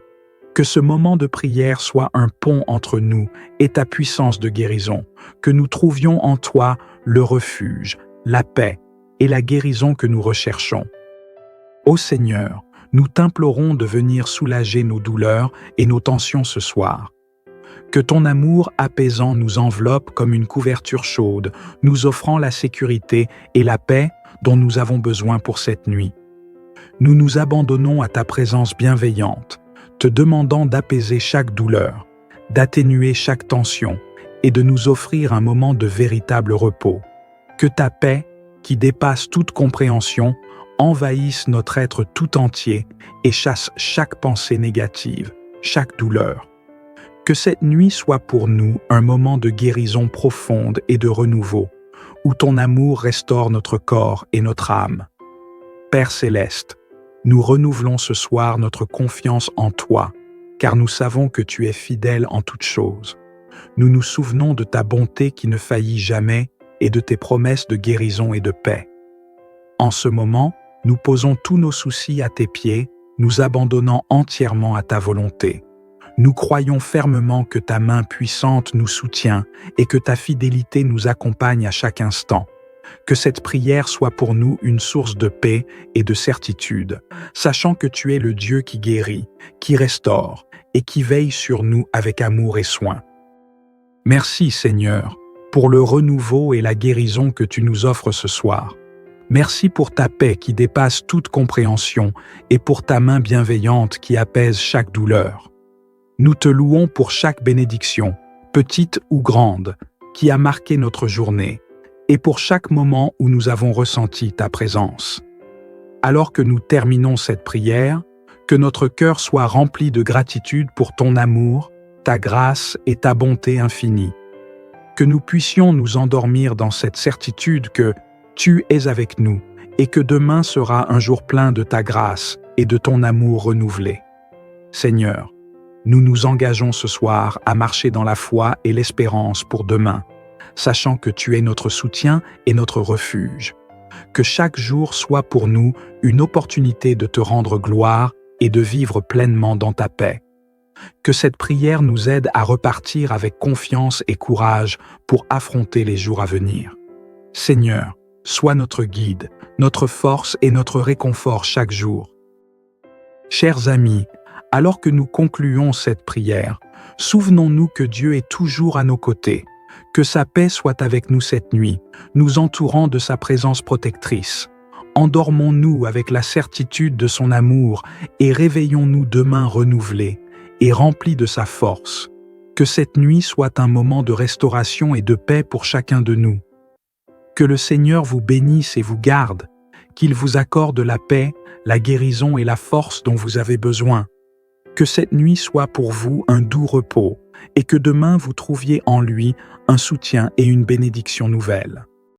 Que ce moment de prière soit un pont entre nous et ta puissance de guérison, que nous trouvions en toi le refuge, la paix et la guérison que nous recherchons. Ô Seigneur, nous t'implorons de venir soulager nos douleurs et nos tensions ce soir. Que ton amour apaisant nous enveloppe comme une couverture chaude, nous offrant la sécurité et la paix dont nous avons besoin pour cette nuit. Nous nous abandonnons à ta présence bienveillante, te demandant d'apaiser chaque douleur, d'atténuer chaque tension et de nous offrir un moment de véritable repos. Que ta paix, qui dépasse toute compréhension, envahisse notre être tout entier et chasse chaque pensée négative, chaque douleur. Que cette nuit soit pour nous un moment de guérison profonde et de renouveau, où ton amour restaure notre corps et notre âme. Père céleste, nous renouvelons ce soir notre confiance en toi, car nous savons que tu es fidèle en toutes choses. Nous nous souvenons de ta bonté qui ne faillit jamais et de tes promesses de guérison et de paix. En ce moment, nous posons tous nos soucis à tes pieds, nous abandonnant entièrement à ta volonté. Nous croyons fermement que ta main puissante nous soutient et que ta fidélité nous accompagne à chaque instant. Que cette prière soit pour nous une source de paix et de certitude, sachant que tu es le Dieu qui guérit, qui restaure et qui veille sur nous avec amour et soin. Merci Seigneur, pour le renouveau et la guérison que tu nous offres ce soir. Merci pour ta paix qui dépasse toute compréhension et pour ta main bienveillante qui apaise chaque douleur. Nous te louons pour chaque bénédiction, petite ou grande, qui a marqué notre journée, et pour chaque moment où nous avons ressenti ta présence. Alors que nous terminons cette prière, que notre cœur soit rempli de gratitude pour ton amour, ta grâce et ta bonté infinie. Que nous puissions nous endormir dans cette certitude que tu es avec nous et que demain sera un jour plein de ta grâce et de ton amour renouvelé. Seigneur, nous nous engageons ce soir à marcher dans la foi et l'espérance pour demain, sachant que tu es notre soutien et notre refuge. Que chaque jour soit pour nous une opportunité de te rendre gloire et de vivre pleinement dans ta paix. Que cette prière nous aide à repartir avec confiance et courage pour affronter les jours à venir. Seigneur, sois notre guide, notre force et notre réconfort chaque jour. Chers amis, alors que nous concluons cette prière, souvenons-nous que Dieu est toujours à nos côtés, que sa paix soit avec nous cette nuit, nous entourant de sa présence protectrice. Endormons-nous avec la certitude de son amour et réveillons-nous demain renouvelés et remplis de sa force. Que cette nuit soit un moment de restauration et de paix pour chacun de nous. Que le Seigneur vous bénisse et vous garde, qu'il vous accorde la paix, la guérison et la force dont vous avez besoin. Que cette nuit soit pour vous un doux repos et que demain vous trouviez en lui un soutien et une bénédiction nouvelle.